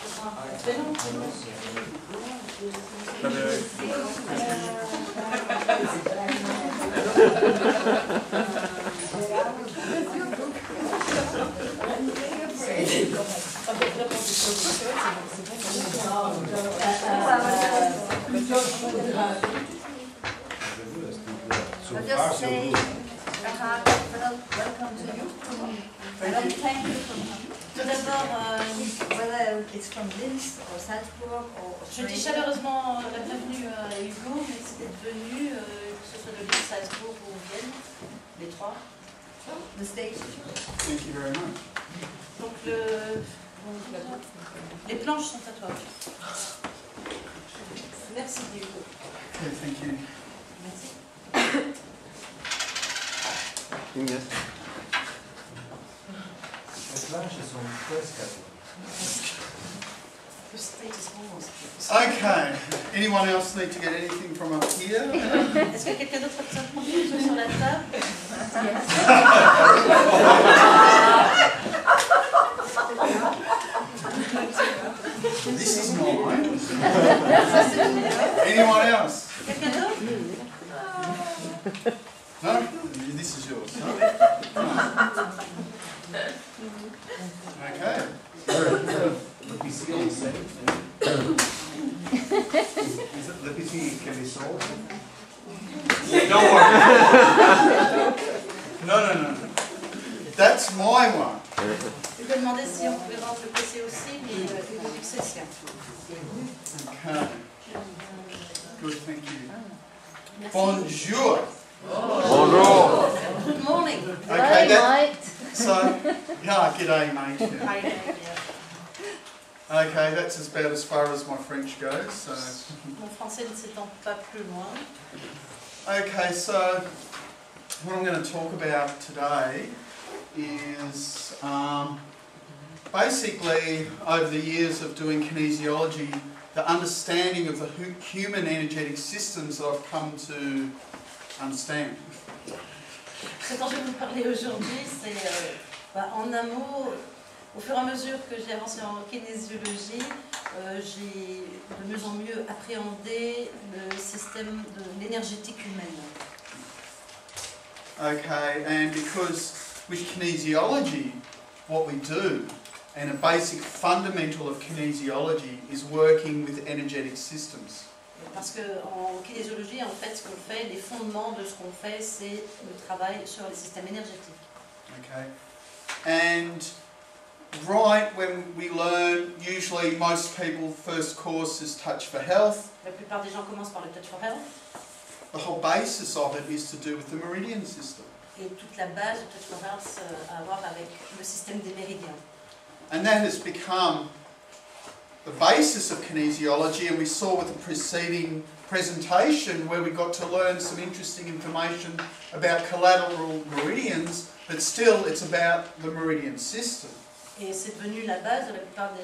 I'll just say a heartfelt welcome to you. Thank you for tout d'abord, whether it's from Linz or Salzburg or Je dis chaleureusement la bienvenue à Hugo, mais c'est venu, que ce soit de Linz, Salzbourg ou Vienne, les trois. the stage. Thank you very much. Donc les planches sont à toi. Merci Hugo. Okay, thank you. Merci. Yes. Les planches sont presque à toi. The stage is almost. Okay, anyone else need to get anything from up here? Est-ce que quelqu'un d'autre a besoin de prendre quelque chose sur la table? This is mine. Anyone else? Quelqu'un d'autre? No? This is yours. Okay. L'épicier, on sait. L'épicier can be sold. Don't worry. No. That's my one. Je me demandais si on pouvait rendre le PC aussi, mais c'est le sien. Okay. Good, thank you. Merci. Bonjour. Bonjour. Good morning. Okay, so, yeah, g'day mate. Hi. Okay, that's about as far as my French goes. So. Mon français ne s'étend pas plus loin. Okay, so what I'm going to talk about today is basically over the years of doing kinesiology, the understanding of the human energetic systems that I've come to understand. Ce dont je vais vous parler aujourd'hui, c'est en un mot, au fur et à mesure que j'ai avancé en kinésiologie, j'ai de mieux en mieux appréhendé le système de l'énergétique humaine. Okay, and because with kinesiology, what we do, and a basic fundamental of kinesiology is working with energetic systems. Parce qu'en kinésiologie, en fait, ce qu'on fait, les fondements de ce qu'on fait, c'est le travail sur les systèmes énergétiques. Okay, and right when we learn, usually most people first course is Touch for Health. La plupart des gens commencent par le Touch for Health. The whole basis of it is to do with the meridian system. Et toute la base du Touch for Health a à voir avec le système des méridiens. And that has become the basis of kinesiology, and we saw with the preceding presentation where we got to learn some interesting information about collateral meridians, but still it's about the meridian system. Et c'est devenu la base de la plupart de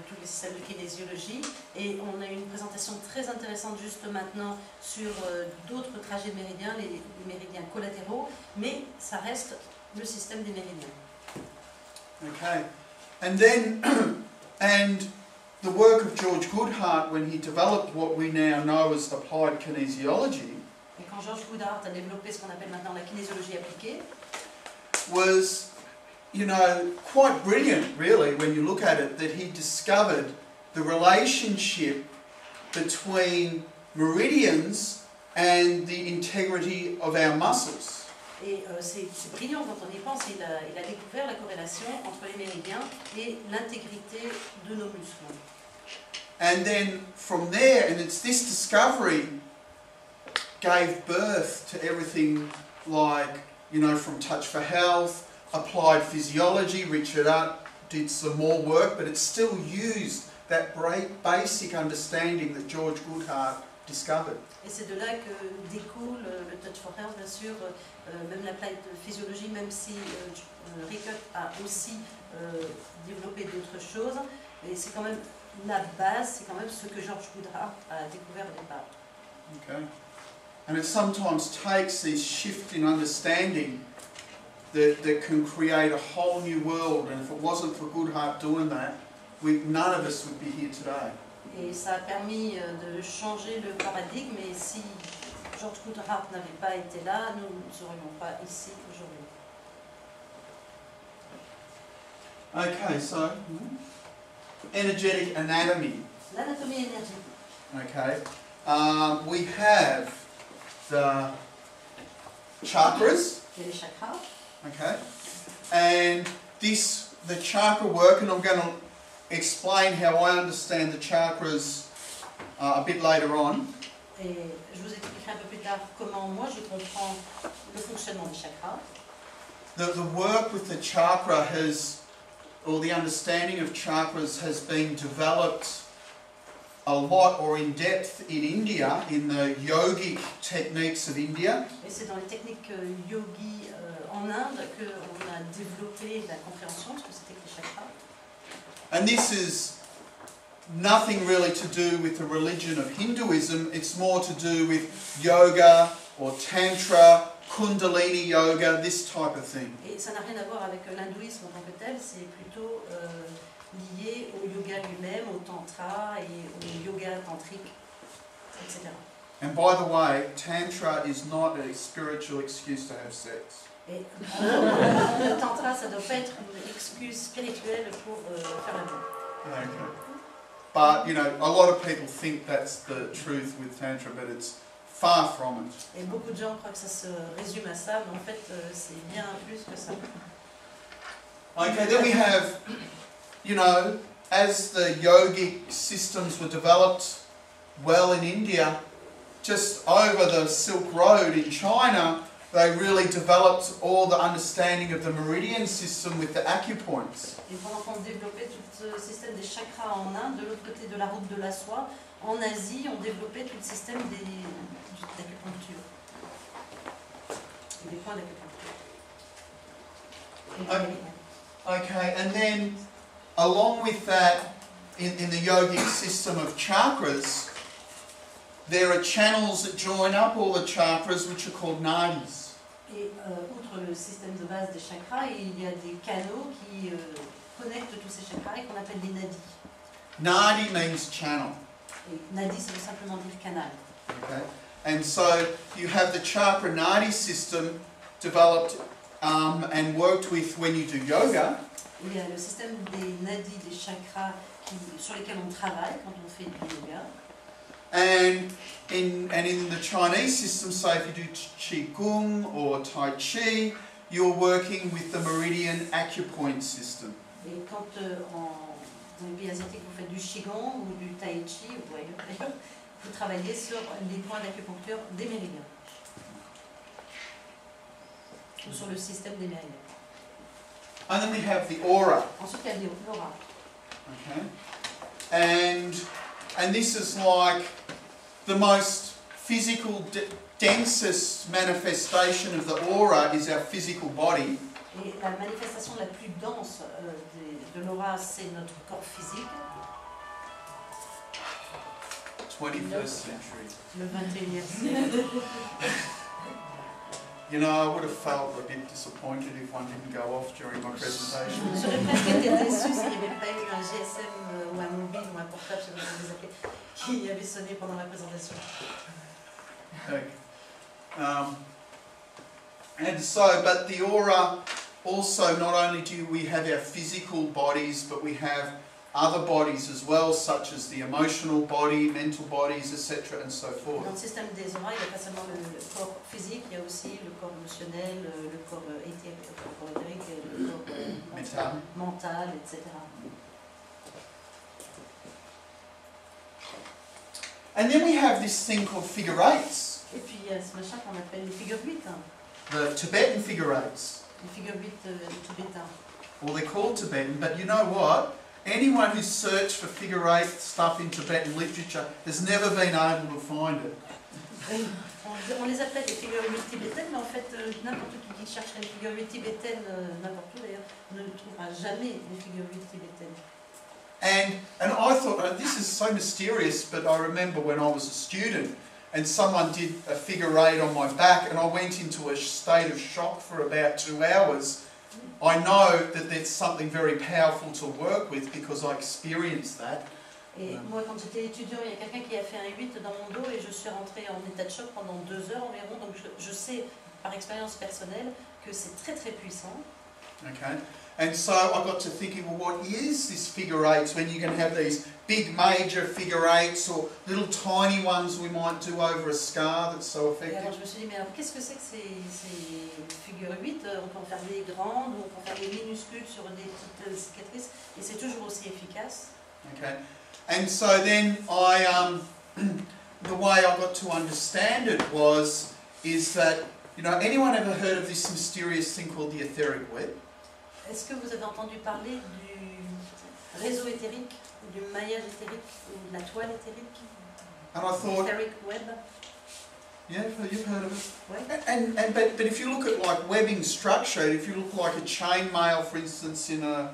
tous les systèmes de kinésiologie. Et on a eu une présentation très intéressante juste maintenant sur d'autres trajets de méridiens, les méridiens collatéraux, mais ça reste le système des méridiens. Okay, and then, and the work of George Goodhart when he developed what we now know as applied kinesiology. Et quand George Goodhart a développé ce qu'on appelle maintenant la kinésiologie appliquée, was, you know, quite brilliant really when you look at it, that he discovered the relationship between meridians and the integrity of our muscles. et c'est brillant quand on y pense, il a découvert la corrélation entre les méridiens et l'intégrité de nos muscles. And then from there, and it's this discovery gave birth to everything like, you know, from Touch for Health, applied physiology. Richard did some more work, but it still used that basic understanding that George Goodhart discovered. Et c'est de là que découle le Touch for Health, bien sûr, même l'applied physiologie, même si Rickert a aussi développé d'autres choses. Et c'est quand même la base, c'est quand même ce que George Goodhart a découvert au départ. Okay. And it sometimes takes this shift in understanding that can create a whole new world, and if it wasn't for Goodhart doing that, none of us would be here today. Et ça a permis de changer le paradigme, et si George Coulthard n'avait pas été là, nous ne serions pas ici aujourd'hui. Okay, so energetic anatomy. L'anatomie énergétique. Okay, we have the chakras. Il y a les chakras. Okay, and the chakra work, and I'm going to explain how I understand the chakras a bit later on. Et je vous expliquerai un peu plus tard comment moi je comprends le fonctionnement des chakras. The work with the chakra or the understanding of chakras has been developed a lot or in depth in India, in the yogic techniques of India. Et c'est dans les techniques yogi en Inde qu'on a développé la compréhension de ce que c'était que les chakras. And this is nothing really to do with the religion of Hinduism, it's more to do with yoga or tantra, kundalini yoga, this type of thing. Et ça n'a rien à voir avec l'hindouisme en tant que tel, c'est plutôt lié au yoga lui-même, au tantra et au yoga tantrique, etc. And by the way, tantra is not a spiritual excuse to have sex. Et le tantra, ça ne doit pas être une excuse spirituelle pour faire l'amour. Okay. But, you know, a lot of people think that's the truth with tantra, but it's far from it. Et beaucoup de gens croient que ça se résume à ça, mais en fait, c'est bien plus que ça. Okay, then we have, you know, as the yogic systems were developed well in India, just over the Silk Road in China, they really developed all the understanding of the meridian system with the acupoints. Et pendant qu'on développait tout ce système des chakras en Inde, de l'autre côté de la route de la soie, en Asie, on développait tout le système d'acupuncture. Des points d'acupuncture. Okay, and then along with that, in the yogic system of chakras, there are channels that join up all the chakras, which are called nadis. Et outre le système de base des chakras, il y a des canaux qui connectent tous ces chakras et qu'on appelle des nadis. Nadi means channel. Et nadi, ça veut simplement dire canal. Okay, and so you have the chakra nadi system developed and worked with when you do yoga. Il y a le système des nadis, des chakras sur lesquels on travaille quand on fait du yoga. And in the Chinese system, say if you do Qigong or Tai Chi, you're working with the meridian acupoint system. Et quand dans les pays asiatiques vous faites du Qigong ou du Tai Chi, ou ailleurs, vous travaillez sur les points d'acupuncture des méridiens. Ou sur le système des méridiens. And then we have the aura. Ensuite, il y a l'aura. Okay, and this is like the most physical, densest manifestation of the aura is our physical body. Et la manifestation la plus dense de l'aura, c'est notre corps physique. 21st century. Le 21e siècle. You know, I would have felt a bit disappointed if one didn't go off during my presentation. J'aurais presque été déçue s'il n'y avait pas eu un GSM ou un mobile ou un portable, je ne sais pas comment les appeler, qui avait sonné pendant la présentation. Okay. And so, but the aura also, not only do we have our physical bodies, but we have other bodies as well, such as the emotional body, mental bodies, etc. and so forth. Dans le système des auras, il n'y a pas seulement le corps physique, il y a aussi le corps émotionnel, le corps éthérique, le corps mental, etc. And then we have this thing called figure eights, Et puis il y a ce machin qu'on appelle les figures 8, the Tibetan figure eights. les figures 8 tibétains. Well, they're called Tibetan, but you know what? Anyone who's searched for figure eight stuff in Tibetan literature has never been able to find it. On les appelle les figures 8 tibétaines, mais en fait, n'importe qui chercherait les figures 8 tibétaines, n'importe où d'ailleurs, ne trouvera jamais les figures 8 tibétaines. And I thought, oh, this is so mysterious, but I remember when I was a student and someone did a figure eight on my back and I went into a state of shock for about 2 hours I know that there's something very powerful to work with because I experienced that. Et moi, quand j'étais étudiant, il y a quelqu'un qui a fait un 8 dans mon dos et je suis rentrée en état de choc pendant 2 heures environ. Donc je sais par expérience personnelle que c'est très très puissant. Okay, and so I got to thinking, well, what is this figure eights when you can have these big major figure eights or little tiny ones we might do over a scar that's so Et alors effective? je me suis dit, mais alors qu'est-ce que c'est que ces figures 8? On peut en faire des grandes ou on peut en faire des minuscules sur des petites cicatrices et c'est toujours aussi efficace. Okay, and so then the way I got to understand it is that, you know, anyone ever heard of this mysterious thing called the etheric web? Est-ce que vous avez entendu parler du réseau éthérique, du maillage éthérique ou de la toile éthérique? And I thought, Etheric web? yeah, you've heard of it. Ouais. But if you look at like webbing structure, if you look like a chainmail, for instance, in an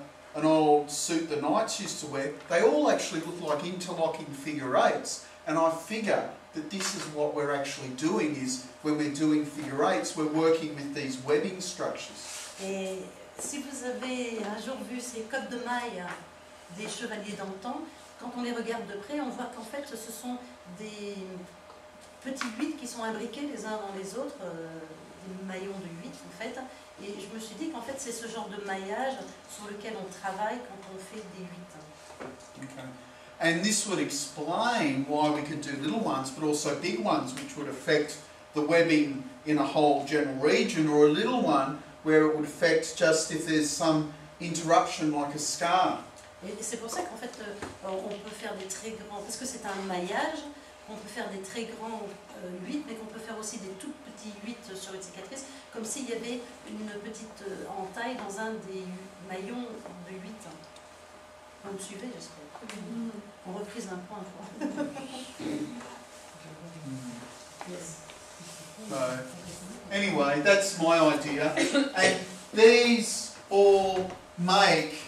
old suit the knights used to wear, they all actually look like interlocking figure eights. And I figure that this is what we're actually doing, is when we're doing figure eights, we're working with these webbing structures. Et si vous avez un jour vu ces codes de mailles des chevaliers d'antan, quand on les regarde de près, on voit qu'en fait ce sont des petits 8 qui sont imbriqués les uns dans les autres, des maillons de 8 en fait. Et je me suis dit qu'en fait c'est ce genre de maillage sur lequel on travaille quand on fait des 8. Okay. And this would explain why we could do little ones, but also big ones, which would affect the webbing in a whole general region, or a little one where it would affect just if there's some interruption like a scar. Et c'est pour ça qu'en fait on peut faire des très grands, parce que c'est un maillage, on peut faire des très grands 8, mais qu'on peut faire aussi des tout petits 8 sur une cicatrice, comme s'il y avait une petite entaille dans un des maillons de 8. Vous me suivez, j'espère. On reprise un point. Yes. So, anyway, that's my idea. And these all make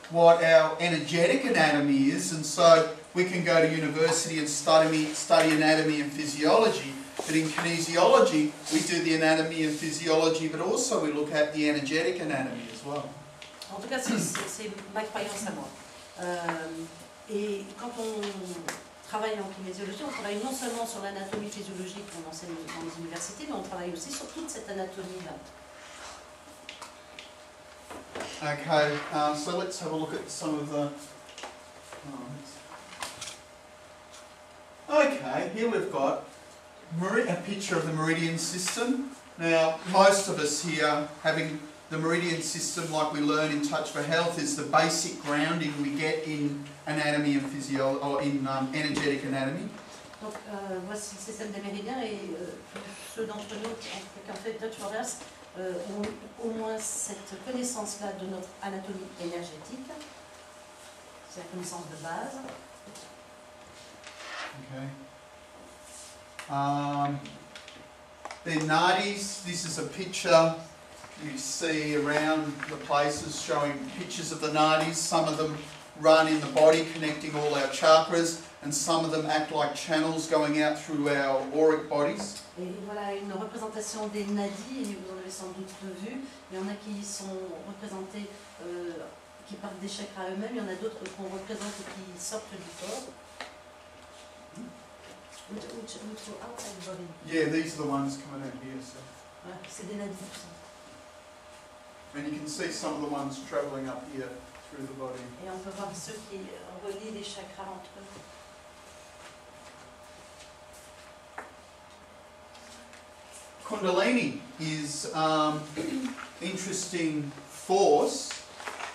what our energetic anatomy is, and so we can go to university and study anatomy and physiology, but in kinesiology we do the anatomy and physiology, but also we look at the energetic anatomy as well. En tout cas, c'est ma croyance à moi. Et quand on travaille en kinésiologie, on travaille non seulement sur l'anatomie physiologique qu'on enseigne dans les universités, mais on travaille aussi sur toute cette anatomie-là. Okay, so let's have a look at some of the... Okay, here we've got a picture of the meridian system. Now, most of us here, having the meridian system like we learn in Touch for Health, is the basic grounding we get in anatomy and physiology, or in energetic anatomy. Donc, voici le système des méridiens et ceux d'entre nous qui ont fait Touch for Health ont au moins cette connaissance-là de notre anatomie énergétique. C'est la connaissance de base. Okay. The nadis, this is a picture you see around the places showing pictures of the nadis. Some of them run in the body connecting all our chakras, and some of them act like channels going out through our auric bodies. Et voilà une représentation des nadis, et vous en avez sans doute vu. Il y en a qui sont représentés, qui partent des chakras eux-mêmes, il y en a d'autres qu'on représente et qui sortent du corps. Which go outside the body. Yeah, these are the ones coming out here. So. Voilà, c'est des nadis. And you can see some of the ones travelling up here through the body. Et on peut voir ceux qui relient les chakras entre eux. Kundalini is interesting force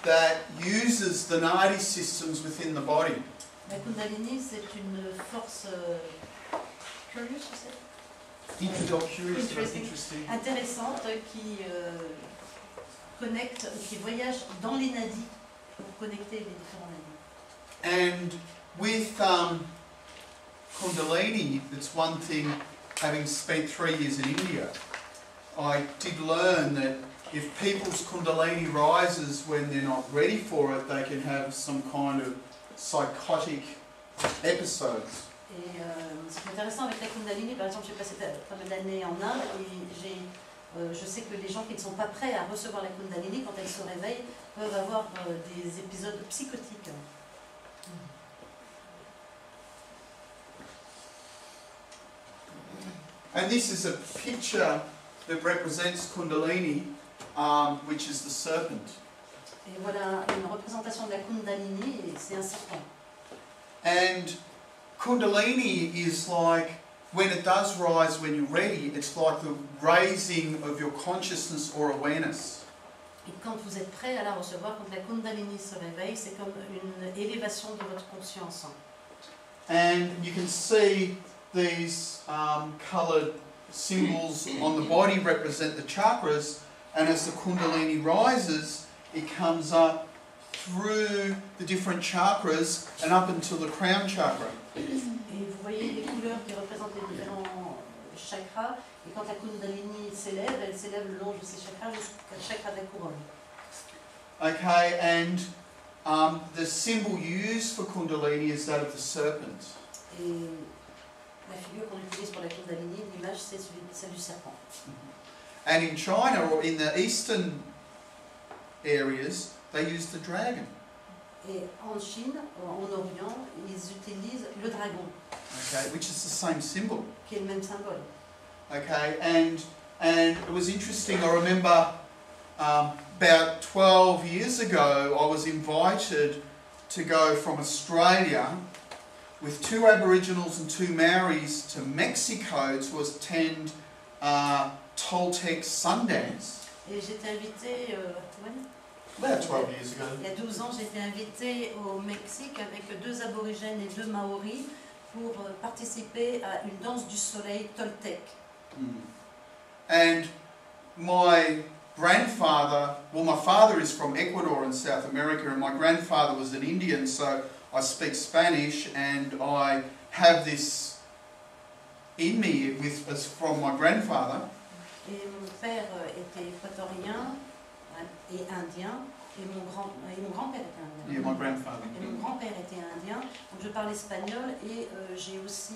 that uses the nadi systems within the body. La Kundalini, c'est une force curieuse, je sais. Interesting. Intéressante qui connecte, qui voyage dans les nadis pour connecter les différents nadis. And with Kundalini, it's one thing, having spent 3 years in India, I did learn that if people's Kundalini rises when they're not ready for it, they can have some kind of psychotic episodes. Et ce qui est intéressant avec la Kundalini, par exemple, j'ai passé pas mal d'années en Inde et j'ai Je sais que les gens qui ne sont pas prêts à recevoir la Kundalini, quand elles se réveillent, peuvent avoir des épisodes psychotiques. And this is a picture that represents Kundalini, which is the serpent. Et voilà une représentation de la Kundalini, et c'est un serpent. And Kundalini is like, when it does rise when you're ready, it's like the raising of your consciousness or awareness. Et quand vous êtes prêt à la recevoir, quand la Kundalini se réveille, c'est comme une élévation de votre conscience. And you can see these coloured symbols on the body represent the chakras, and as the Kundalini rises, it comes up through the different chakras and up until the crown chakra. Et vous voyez les couleurs qui représentent les différents chakras, et quand la Kundalini s'élève, elle s'élève le long de ces chakras jusqu'au chakra de la couronne. Okay, and the symbol used for Kundalini is that of the serpent. Et la figure qu'on utilise pour la Kundalini, l'image, c'est celle du serpent. And in China or in the eastern areas, they use the dragon. Et en Chine, en Orient, ils utilisent le dragon, Okay, which is the same symbol. qui est le même symbole. Okay, and it was interesting. I remember about 12 years ago, I was invited to go from Australia with 2 Aboriginals and 2 Maoris to Mexico to attend Toltec Sundance. Et j'étais invitée, About 12 years ago. il y a 12 ans, j'étais invitée au Mexique avec 2 aborigènes et 2 maoris pour participer à une danse du soleil Toltec. And my grandfather, well, my father is from Ecuador in South America, and my grandfather was an Indian, so I speak Spanish, and I have this in me as from my grandfather. Et mon père était équatorien et indien, et mon grand-père était indien. Yeah, my grandfather. Et mon grand-père était indien, donc je parle espagnol et j'ai aussi...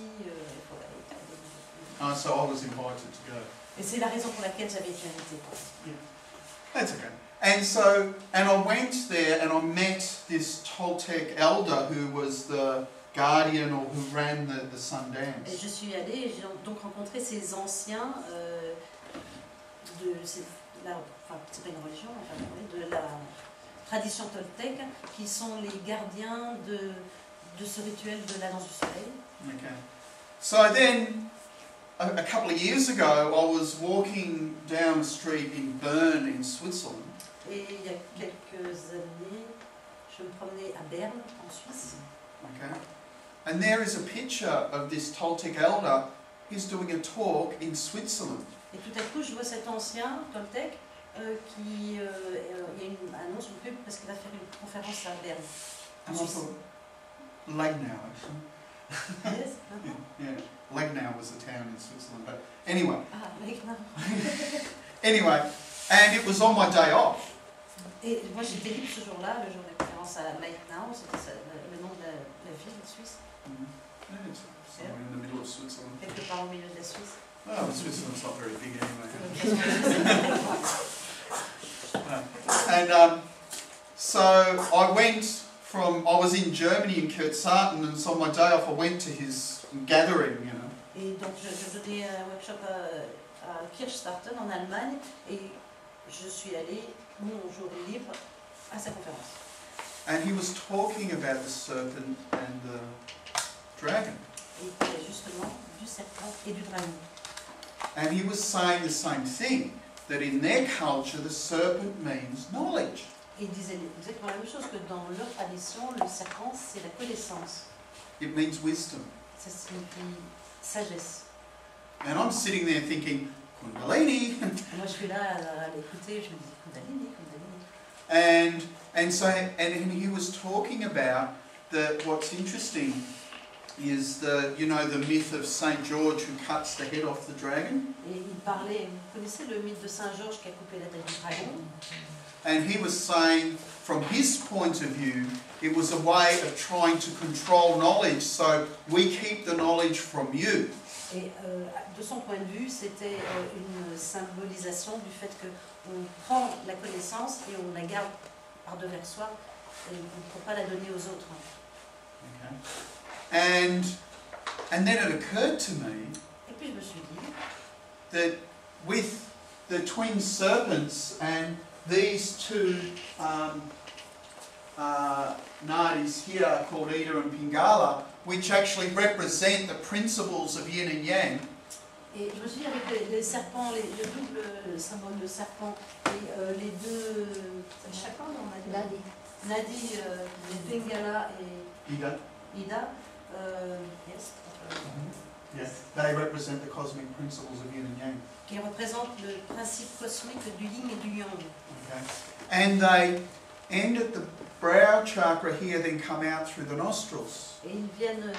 So I was invited to go. et c'est la raison pour laquelle j'avais été invitée. That's okay. And I went there and I met this Toltec elder who was the guardian or who ran the Et Sundance. je suis allée et j'ai donc rencontré ces anciens c'est pas une religion, enfin, de la tradition toltèque, qui sont les gardiens de ce rituel de la danse du soleil. Okay. So then, a couple of years ago, I was walking down the street in Bern in Switzerland. Et il y a quelques années, je me promenais à Berne, en Suisse. Okay. And there is a picture of this Toltec elder. He's doing a talk in Switzerland. Et tout à coup, je vois cet ancien Toltec il y a une annonce, une pub, parce qu'il va faire une conférence à Berne. And I thought, Legnau, actually. Yes? Yeah, Legnau was a town in Switzerland. But anyway, Ah, Legnau. anyway, and it was on my day off. Et moi, j'étais libre ce jour-là, le jour de la conférence à Legnau, c'était le nom de la ville de Suisse, Yeah, it's somewhere in the middle of Switzerland. quelque part au milieu de la Suisse. Oh, Switzerland's not very big anyway. And so I was in Germany in Kurzarten, and so on my day off I went to his gathering, you know. Et donc, je donnais un workshop à Kirchstarten en Allemagne, et je suis allée, mon jour libre, à sa conférence. And he was talking about the serpent and the dragon. Et il parlait justement du serpent et du dragon. And he was saying the same thing, that in their culture the serpent means knowledge. Et il disait exactement la même chose, que dans leur tradition, le serpent, c'est la connaissance. It means wisdom. Ça signifie sagesse. And I'm sitting there thinking, Kundalini. Et moi, je suis là à l'écouter, je me dis Kundalini, Kundalini. And he was talking about that. What's interesting is the myth of Saint George who cuts the head off the dragon. Et il parlait, vous connaissez le mythe de Saint Georges qui a coupé la tête du dragon? And he was saying, from his point of view, it was a way of trying to control knowledge, so we keep the knowledge from you. Et de son point de vue, c'était une symbolisation du fait qu'on prend la connaissance et on la garde par-devers soi et on ne peut pas la donner aux autres. Okay. And then it occurred to me Et puis je me suis dit that with the twin serpents and these two nadis here called Ida and Pingala, which actually represent the principles of yin and yang, et je me suis dit avec les serpents, le double symbole de serpent et les deux chacun on a dit Nadi, Pingala et Ida, yes, yes, they represent the cosmic principles of yin and yang. qui représentent le principe cosmique du yin et du yang. Okay. And they end at the brow chakra here, then come out through the nostrils. Et ils viennent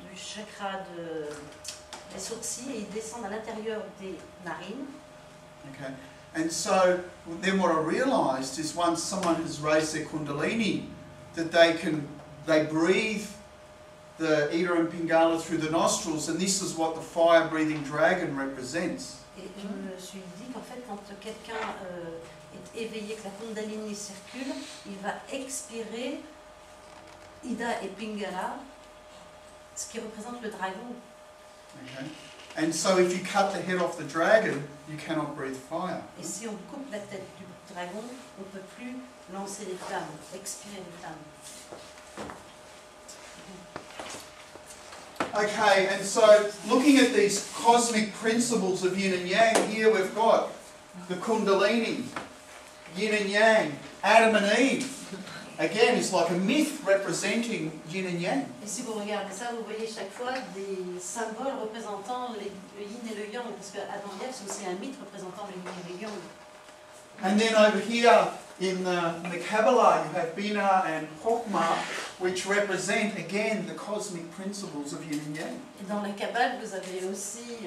du chakra des sourcils et ils descendent à l'intérieur des narines. Okay. And so then what I realised is once someone has raised their kundalini, that they breathe the Ida and Pingala through the nostrils, and this is what the fire-breathing dragon represents. Et je me suis dit qu'en fait, quand quelqu'un est éveillé, que la kundalini circule, il va expirer Ida et Pingala, ce qui représente le dragon. Okay. And so if you cut the head off the dragon, you cannot breathe fire. Et si on coupe la tête du dragon, on ne peut plus lancer les flammes, expirer les flammes. Okay, and so looking at these cosmic principles of yin and yang, here we've got the kundalini, yin and yang, Adam and Eve. Again, it's like a myth representing yin and yang. Et si vous regardez ça, vous voyez chaque fois des symboles représentant le yin et le yang, parce que Adam et Ève, c'est aussi un mythe représentant le yin et le yang. And then over here in the Kabbalah, you have Bina and Chokmah, which represent again the cosmic principles of yin and yang. Et dans la Kabbale, vous avez aussi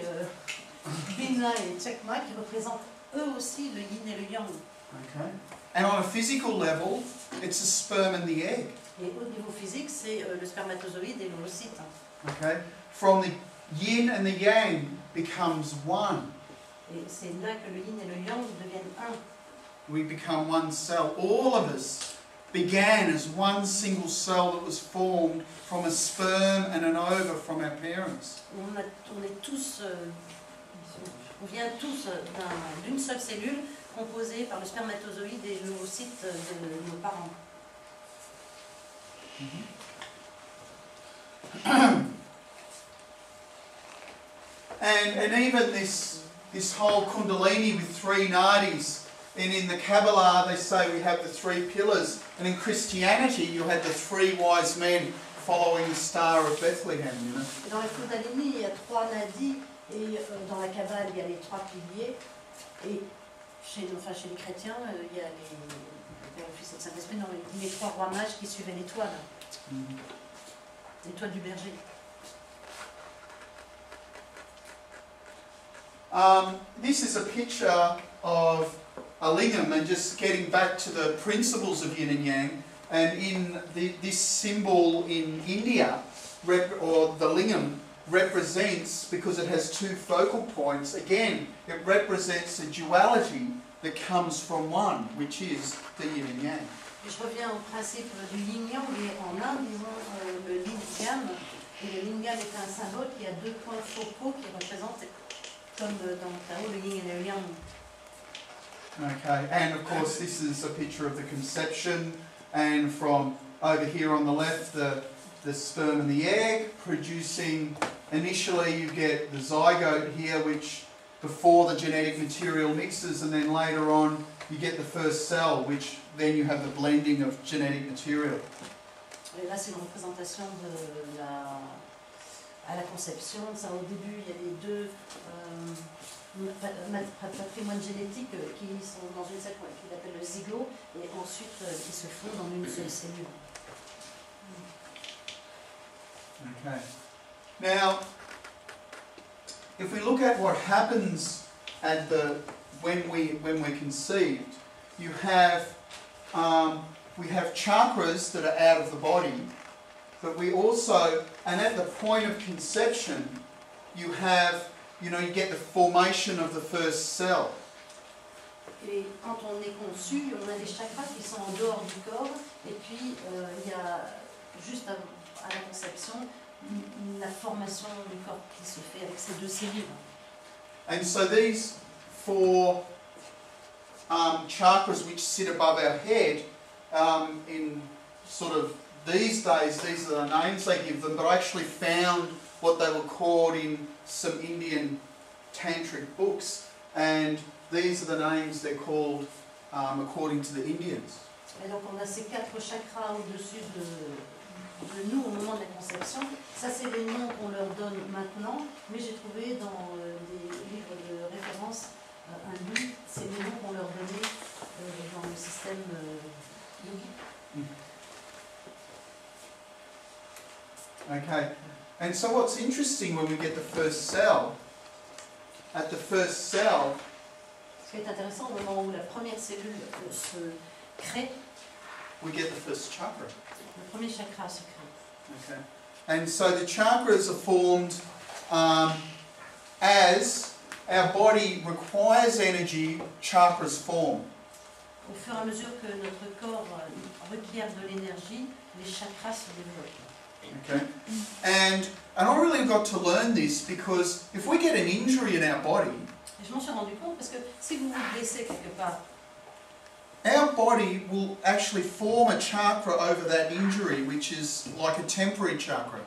Bina et Chokmah qui représentent eux aussi le yin et le yang. Okay. And on a physical level, it's the sperm and the egg. Et au niveau physique, c'est le spermatozoïde et l'ovocyte. Okay. From the yin and the yang becomes one. Et c'est là que le yin et le yang deviennent un. We become one cell. All of us began as one single cell that was formed from a sperm and an ova from our parents. On est tous, on vient tous d'une seule cellule composée par le spermatozoïde et l'ovocyte de nos parents. And even this whole kundalini with three nadis, and in the Kabbalah they say we have the three pillars, and in Christianity you had the three wise men following the Star of Bethlehem, you know. Et dans la kundalini, il y a trois nadis, et dans la Kabbale, il y a les trois piliers, et chez les chrétiens, il y a le Père, le Fils et le Saint-Esprit, les trois rois mages qui suivaient l'étoile, l'étoile du berger. This is a picture of a lingam, and just getting back to the principles of yin and yang, and in this symbol in India, or the lingam, represents, because it has two focal points, again, it represents a duality that comes from one, which is the yin and yang. Et je reviens au principe du yin-yang, et en Inde, ils ont le lingam, et le lingam est un symbole qui a deux points focaux qui représentent, comme dans le tarot, le yin et le yang. Okay, and of course this is a picture of the conception, and from over here on the left, the sperm and the egg, producing, initially you get the zygote here, which before the genetic material mixes, and then later on you get the first cell, which then you have the blending of genetic material. Et là, c'est une représentation de à la conception. Ça, au début, il y a les deux patrimoines génétiques qui sont dans une cellule qu'il appelle le zygote, et ensuite qui se font dans une seule cellule. Okay. Now, if we look at what happens at when we're conceived, you have we have chakras that are out of the body, but we also, and at the point of conception, you have, you get the formation of the first cell. Et quand on est conçu, on a des chakras qui sont en dehors du corps, et puis il y a juste à la conception la formation du corps qui se fait avec ces deux cellules. And so these four chakras which sit above our head, in sort of these days, these are the names they give them, but I actually found what they were called in some Indian tantric books, and these are the names they're called according to the Indians. Et donc on a ces quatre chakras au-dessus de nous au moment de la conception. Ça c'est les noms qu'on leur donne maintenant, mais j'ai trouvé dans des livres de référence un livre, c'est les noms qu'on leur donnait dans le système yogique. Okay, and so what's interesting when we get the first cell, at the first cell, Ce qui est intéressant, au moment où la première cellule se crée, we get the first chakra. le premier chakra se crée. Okay, and so the chakras are formed as our body requires energy, chakras form. Au fur et à mesure que notre corps requiert de l'énergie, les chakras se développent. Okay, and I really got to learn this because if we get an injury in our body, Et je m'en suis rendu compte parce que si vous vous blessez quelque part, our body will actually form a chakra over that injury, which is like a temporary chakra.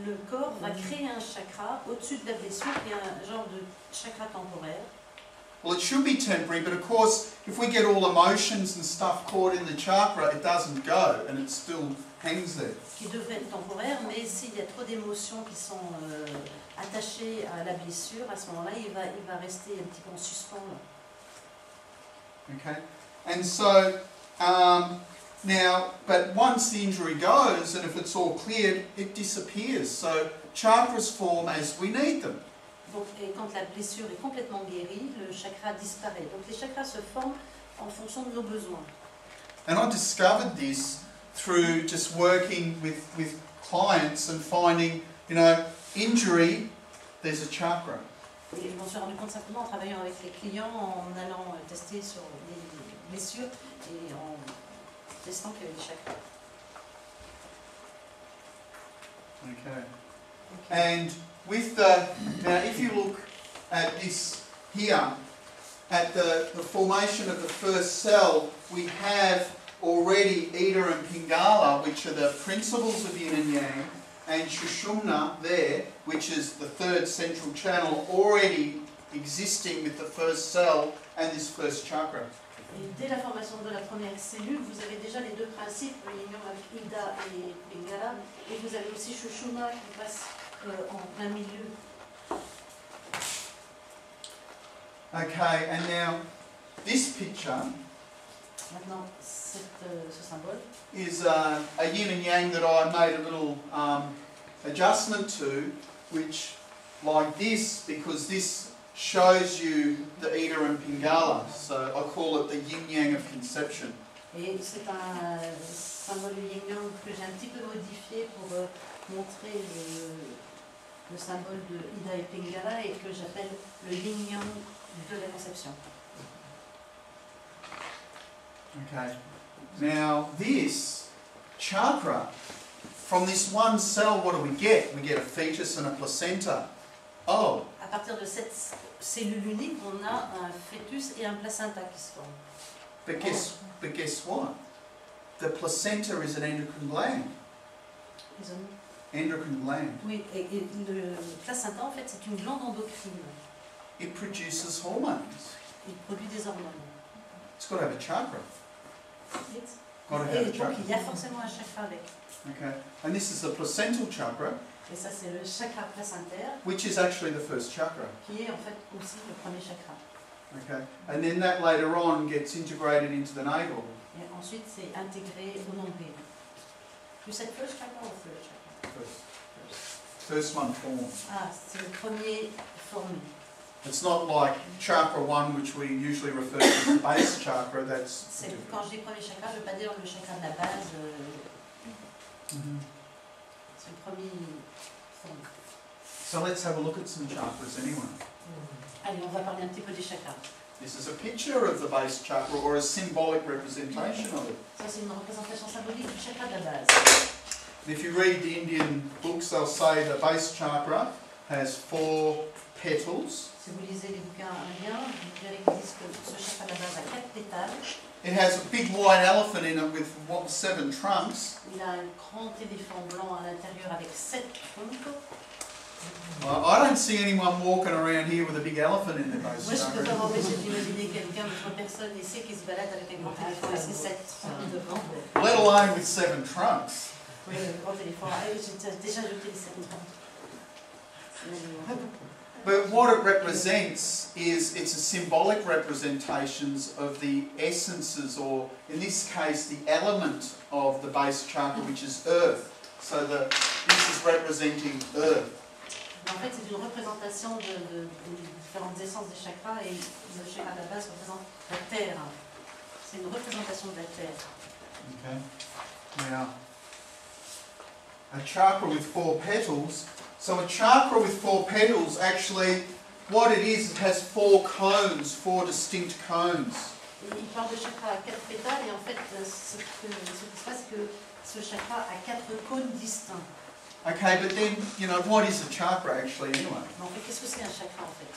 le corps va créer un chakra au-dessus de la blessure, qui est un genre de chakra temporaire. Well, it should be temporary, but of course, if we get all emotions and stuff caught in the chakra, it doesn't go and it still hangs there. Qui devrait être temporaire, mais s'il y a trop d'émotions qui sont attachées à la blessure, à ce moment-là, il va rester un petit peu en suspens. Là. Okay, and so now, but once the injury goes, and if it's all cleared, it disappears. So chakras form as we need them. Donc, et quand la blessure est complètement guérie, le chakra disparaît. Donc les chakras se forment en fonction de nos besoins. And I discovered this through just working with clients and finding, injury, there's a chakra. Et je m'en suis rendu compte simplement en travaillant avec les clients, en allant tester sur les blessures et en testant qu'il y avait des chakras. Okay. Okay. And with now if you look at this here, at the formation of the first cell, we have already Ida and Pingala, which are the principles of yin and yang, and Shushumna there, which is the third central channel, already existing with the first cell and this first chakra. Et dès la formation de la première cellule, vous avez déjà les deux principes, le yin avec Ida et Pingala, et vous avez aussi Shushumna qui passe en plein milieu. Okay, and now this picture Maintenant, ce symbole is a yin and yang that I made a little adjustment to, which like this, because this shows you the Ida and Pingala, so I call it the yin yang of conception. Et c'est un symbole yin-yang que j'ai un petit peu modifié pour montrer le symbole de Ida et Pingala et que j'appelle le yin-yang de la conception. Okay, now this chakra, from this one cell, what do we get? We get a fetus and a placenta. Oh, À partir de cette cellule unique, on a un fœtus et un placenta qui se forment. but guess what? The placenta is an endocrine gland. Ils ont- Endocrine gland. Oui, et le placenta, en fait, c'est une glande endocrine. It produces hormones. Il produit des hormones. It's got to have a chakra. Got to Et have a donc, chakra. il y a forcément un chakra avec. Okay, and this is the placental chakra, Et ça, c'est le chakra placentaire, which is actually the first chakra. qui est en fait aussi le premier chakra. Okay, and then that later on gets integrated into the navel. Et ensuite, c'est intégré au nombril. You said first chakra or third chakra? First one formed. Ah, c'est le premier formé. It's not like chakra 1, which we usually refer to as the base chakra. That's Quand je dis premier chakra, je ne veux pas dire le chakra de la base. Mhm. C'est le premier formé. So let's have a look at some chakras anyway. Allez, on va parler un petit peu des chakras. This is a picture of the base chakra, or a symbolic representation of it. Ça, c'est une représentation symbolique du chakra de la base. And if you read the Indian books, they'll say the base chakra has 4 petals. Si vous lisez les bouquins indiens, vous verrez qu'ils disent que ce chakra de la base a 4 pétales. It has a big white elephant in it with 7 trunks. Il a un grand éléphant blanc à l'intérieur avec 7 troncs. I don't see anyone walking around here with a big elephant in their base Moi, je ne peux pas chakra. m'empêcher d'imaginer quelqu'un, mais je vois personne ici qui se balade avec un grand éléphant et ses 7 troncs devant. Let alone with 7 trunks. Oui, le grand éléphant. Ah oui, j'ai déjà jeté les 7 troncs. But what it represents is it's a symbolic representations of the essences, or in this case, the element of the base chakra, which is earth. So this is representing earth. En fait, c'est une représentation des différentes essences des chakras, et le chakra de la base représente la terre. C'est une représentation de la terre. Okay. Now, a chakra with 4 petals. So a chakra with 4 petals, actually, what it is, it has 4 cones, 4 distinct cones. Et il parle de chakra à 4 pétales, et en fait, ce qui se passe, c'est que ce chakra a 4 cônes distincts. Okay, but then, you know, what is a chakra actually anyway? Mais en fait, qu'est-ce que c'est un chakra en fait?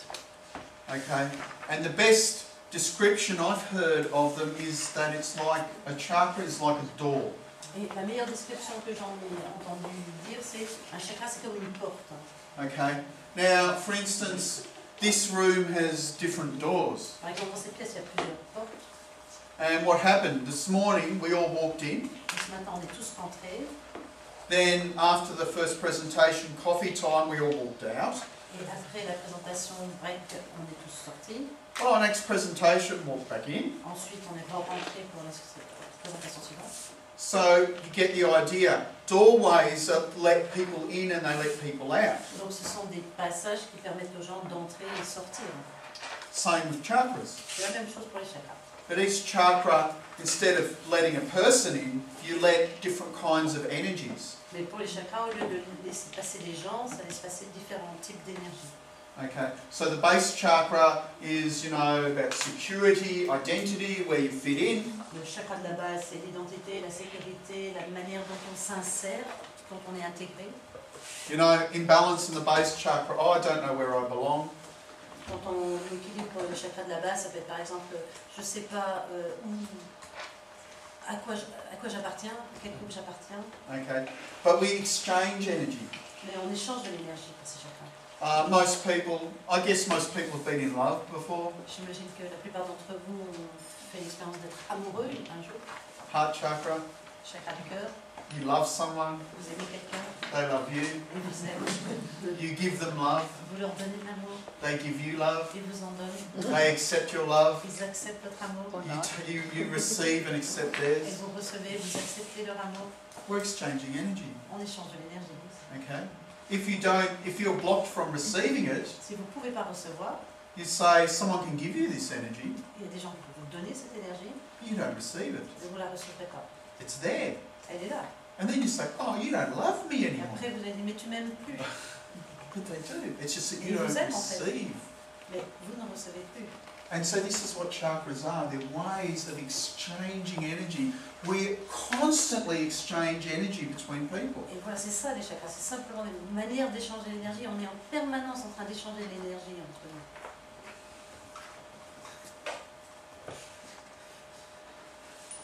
Okay, and the best description I've heard of them is that it's like, a chakra is like a door. Et la meilleure description que j'en ai entendu dire, c'est un chakra, c'est comme une porte. Okay, now, for instance, this room has different doors. Par exemple, dans cette pièce, il y a plusieurs portes. And what happened? This morning, we all walked in. Et ce matin, on est tous rentrés. Then, after the first presentation, coffee time, we all walked out. Et après la présentation break, on est tous sortis. Oh, next presentation, walked back in. Ensuite, on est rentrés pour la présentation suivante. So, you get the idea. Doorways let people in and they let people out. Donc, ce sont des passages qui permettent aux gens d'entrer et sortir. Same with chakras. C'est la même chose pour les chakras. But each chakra, instead of letting a person in, you let different kinds of energies. Mais pour les chakras, au lieu de laisser passer des gens, ça laisse passer différents types d'énergie. Okay, so the base chakra is, you know, about security, identity, where you fit in. Le chakra de la base, c'est l'identité, la sécurité, la manière dont on s'insère, dont on est intégré. You know, imbalance in the base chakra, oh, I don't know where I belong. Quand on équilibre le chakra de la base, ça peut être par exemple, je ne sais pas à quoi j'appartiens, à quel groupe j'appartiens. Okay, but we exchange energy. Mais on échange de l'énergie pour ces chakras. Most people, I guess most people have been in love before. J'imagine que la plupart d'entre vous ont fait l'expérience d'être amoureux un jour. Heart chakra, Chakra du cœur, you love someone, vous aimez quelqu'un, they love you. et vous aimez. You give them love, Vous leur donnez de l'amour, they give you love. ils vous en donnent. They accept your love. Ils acceptent votre amour. You receive and accept Et theirs. vous recevez, vous acceptez leur amour. We're exchanging energy. On échange de l'énergie. Okay. If you're blocked from receiving it, Si vous ne pouvez pas recevoir, you say someone can give you this energy. il y a des gens qui peuvent vous donner cette énergie, You don't receive it. et vous ne la recevrez pas. It's there. Elle est là. And then you say, oh, you don't love me Et anymore. après, vous allez dire, mais tu m'aimes plus. But they do. It's just that Ils you don't vous aiment, en fait. receive. Mais vous ne recevez plus. And so this is what chakras are. They're ways of exchanging energy. We constantly exchange energy between people. Et voilà, c'est ça les chakras. C'est simplement une manière d'échanger l'énergie. On est en permanence en train d'échanger l'énergie entre nous.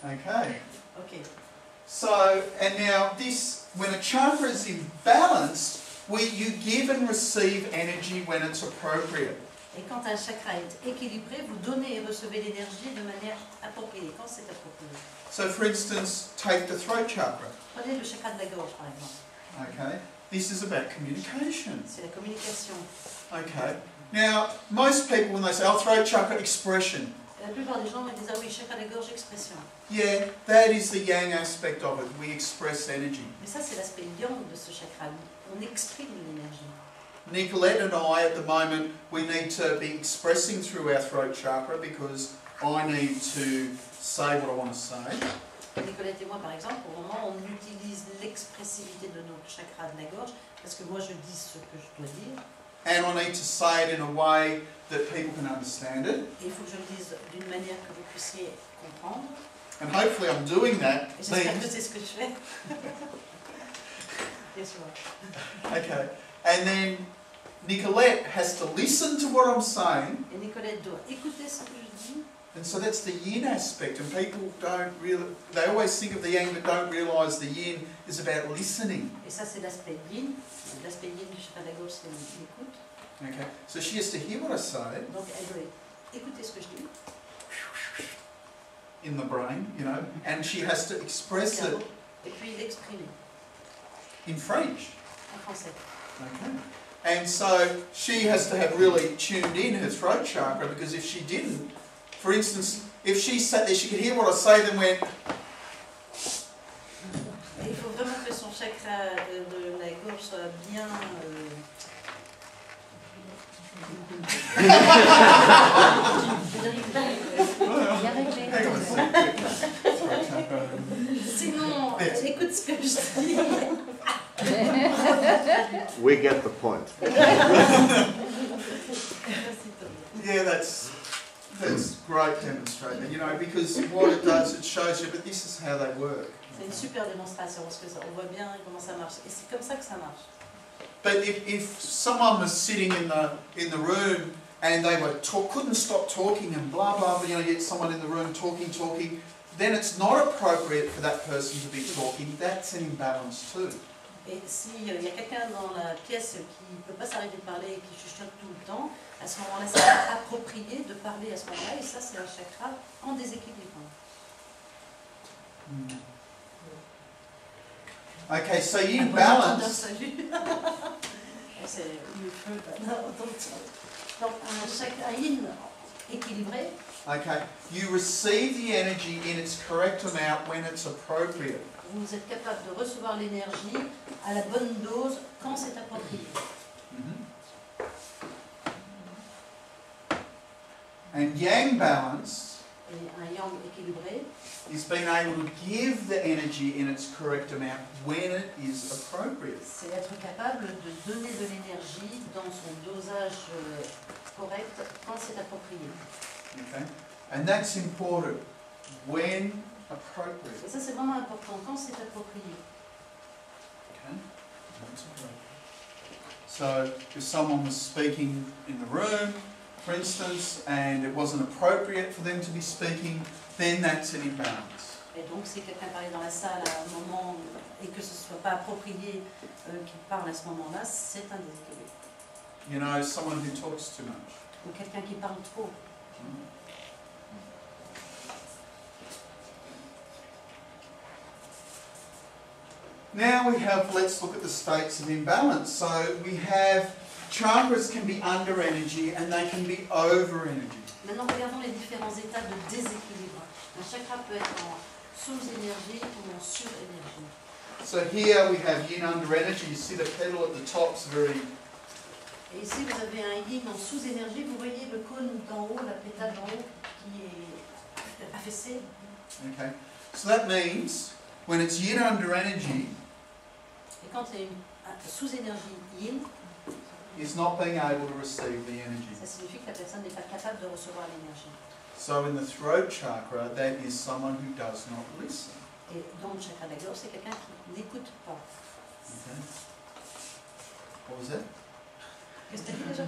Okay. Ok. So, and now this, when a chakra is imbalanced, you give and receive energy when it's appropriate. Et quand un chakra est équilibré, vous donnez et recevez l'énergie de manière appropriée, quand c'est approprié. So, for instance, take the throat chakra. Prenez le chakra de la gorge, par exemple. Okay, this is about communication. C'est la communication. Okay, now most people when they say, "Oh, throat chakra, expression," Et la plupart des gens me disent, ah oui, chakra de la gorge, expression. yeah, that is the yang aspect of it. We express energy. Mais ça, c'est l'aspect yang de ce chakra. On exprime l'énergie. Nicolette and I, at the moment, we need to be expressing through our throat chakra because I need to say what I want to say. Nicolette et moi, par exemple, au moment, on utilise l'expressivité de notre chakra de la gorge, parce que moi, je dis ce que je dois dire. And I need to say it in a way that people can understand it. Et il faut que je le dise d'une manière que vous puissiez comprendre. And hopefully I'm doing that. Et j'espère que Means, c'est ce que je fais. Bien sûr. okay. And then Nicolette has to listen to what I'm saying. Et Nicolette doit écouter ce que je dis. And so that's the yin aspect. And people don't really, they always think of the yang but don't realise the yin is about listening. Et ça, c'est l'aspect yin. L'aspect yin du chakra de la gorge, c'est l'écoute. Okay. So she has to hear what I say Donc, elle doit écouter ce que je dis. in the brain, you know, and she has to express it Et puis l'exprimer in French. en français. Okay. And so she has to have really tuned in her throat chakra, because if she didn't, for instance, if she sat there, she could hear what I say, then went, Il faut vraiment que son chakra de la gorge soit bien... hang on a sec. Throat chakra. Sinon, écoute ce que je dis. We get the point. Yeah, that's great demonstrating, you know, because what it does, it shows you, but this is how they work. C'est une super démonstration parce que on voit bien comment ça marche. Et c'est comme ça que ça marche. But if someone was sitting in the room and they were couldn't stop talking and blah blah, you know, you get someone in the room talking, then it's not appropriate for that person to be talking. That's an imbalance too. Et s'il y a quelqu'un dans la pièce qui ne peut pas s'arrêter de parler et qui chuchote tout le temps, à ce moment-là, c'est approprié de parler à ce moment-là, et ça, c'est un chakra en déséquilibre. Okay, so yin balance. C'est mieux que donc un chakra yin équilibré. Okay, you receive the energy in its correct amount when it's appropriate. Vous êtes capable de recevoir l'énergie à la bonne dose quand c'est approprié. And yang balance Et un yang équilibré, is being able to give the energy in its correct amount when it is appropriate. c'est être capable de donner de l'énergie dans son dosage correct quand c'est approprié. Okay, and that's important when appropriate. Et ça, c'est vraiment important quand c'est approprié. Okay, that's appropriate. So if someone was speaking in the room, for instance, and it wasn't appropriate for them to be speaking, then that's an imbalance. Et donc, si quelqu'un parlait dans la salle à un moment et que ce ne soit pas approprié qu'il parle à ce moment-là, c'est un déséquilibre. You know, someone who talks too much. Ou quelqu'un qui parle trop. Now we have, let's look at the states of imbalance. So we have chakras can be under energy and they can be over energy. Maintenant, regardons les différents états de déséquilibre. Un chakra peut être en sous-énergie ou en sur-énergie. So here we have yin under energy. You see the pedal at the top's very... Et ici, vous avez un yin en sous-énergie. Vous voyez le cône d'en haut, la pétale d'en haut qui est affaissée. Okay. So that means when it's yin under energy, Et quand il y a une sous-énergie yin, is not being able to receive the energy. ça signifie que la personne n'est pas capable de recevoir l'énergie. So in the throat chakra, that is someone who does not listen. Et dans le chakra de la gorge, c'est quelqu'un qui n'écoute pas. Okay. What was that? Qu'est-ce que tu dis déjà?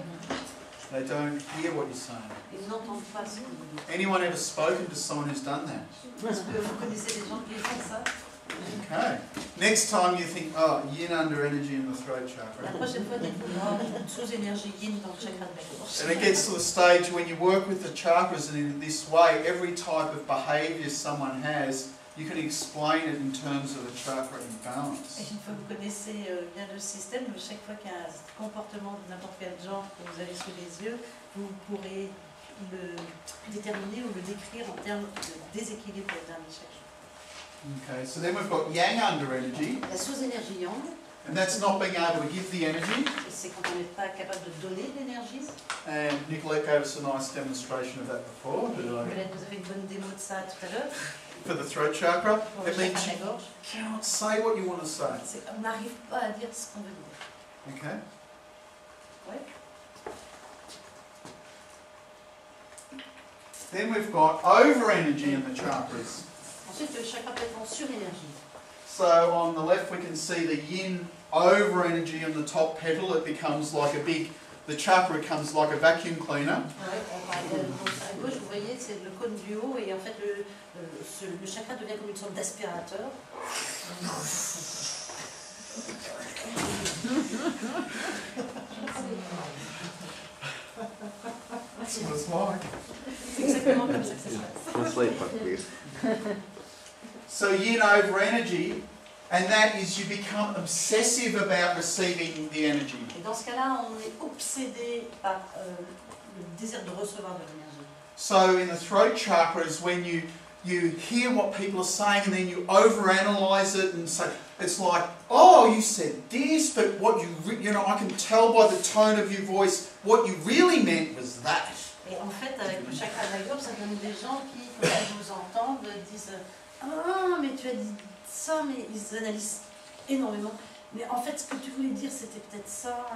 They don't hear what you're saying. Ils n'entendent pas ce que vous dites. Anyone ever spoken to someone who's done that? Est-ce que vous connaissez des gens qui font ça? Okay. Next time you think, oh, yin under energy in the throat La chakra. prochaine fois, dites-vous, oh, sous-énergie yin dans le chakra de la gorge. And it gets to the stage when you work with the chakras and in this way, every type of behaviour someone has, you can explain it in terms of a chakra imbalance. Et une fois que vous connaissez bien le système, chaque fois qu'il y a un comportement de n'importe quel genre que vous avez sous les yeux, vous pourrez le déterminer ou le décrire en termes de déséquilibre d'un chaque jour. Okay, so then we've got yang under energy, La sous-énergie yang, and that's not being able to give the energy. c'est quand on n'est pas capable de donner de l'énergie. And Nicolette gave us a nice demonstration of that before. Peut-être vous avez une bonne démo de ça tout à l'heure. for the throat chakra. Pour le It means chakra de you la gorge, cannot say what you want to say. on n'arrive pas à dire ce qu'on veut dire. Okay? Ouais. Then we've got over energy in the chakras. Ensuite, le chakra peut être en surénergie. So on the left we can see the yin over energy in the top petal. It becomes like a big, the chakra becomes like a vacuum cleaner. Ouais, à gauche, vous voyez, c'est le cône du haut, et en fait, le chakra devient comme une sorte d'aspirateur. That's what it's like. C'est exactement comme ça que ça se passe. Translate that, please. So yin over energy, and that is you become obsessive about receiving the energy. Et dans ce cas-là, on est obsédé par le désir de recevoir de l'énergie. So in the throat chakra is when you hear what people are saying and then you overanalyze it and say, it's like, oh, you said this, but what you know, I can tell by the tone of your voice, what you really meant was that. Et en fait, avec le chakra de la gorge, ça donne des gens qui, quand ils vous entendent, disent ah, mais tu as dit ça, mais ils analysent énormément. Mais en fait, ce que tu voulais dire, c'était peut-être ça.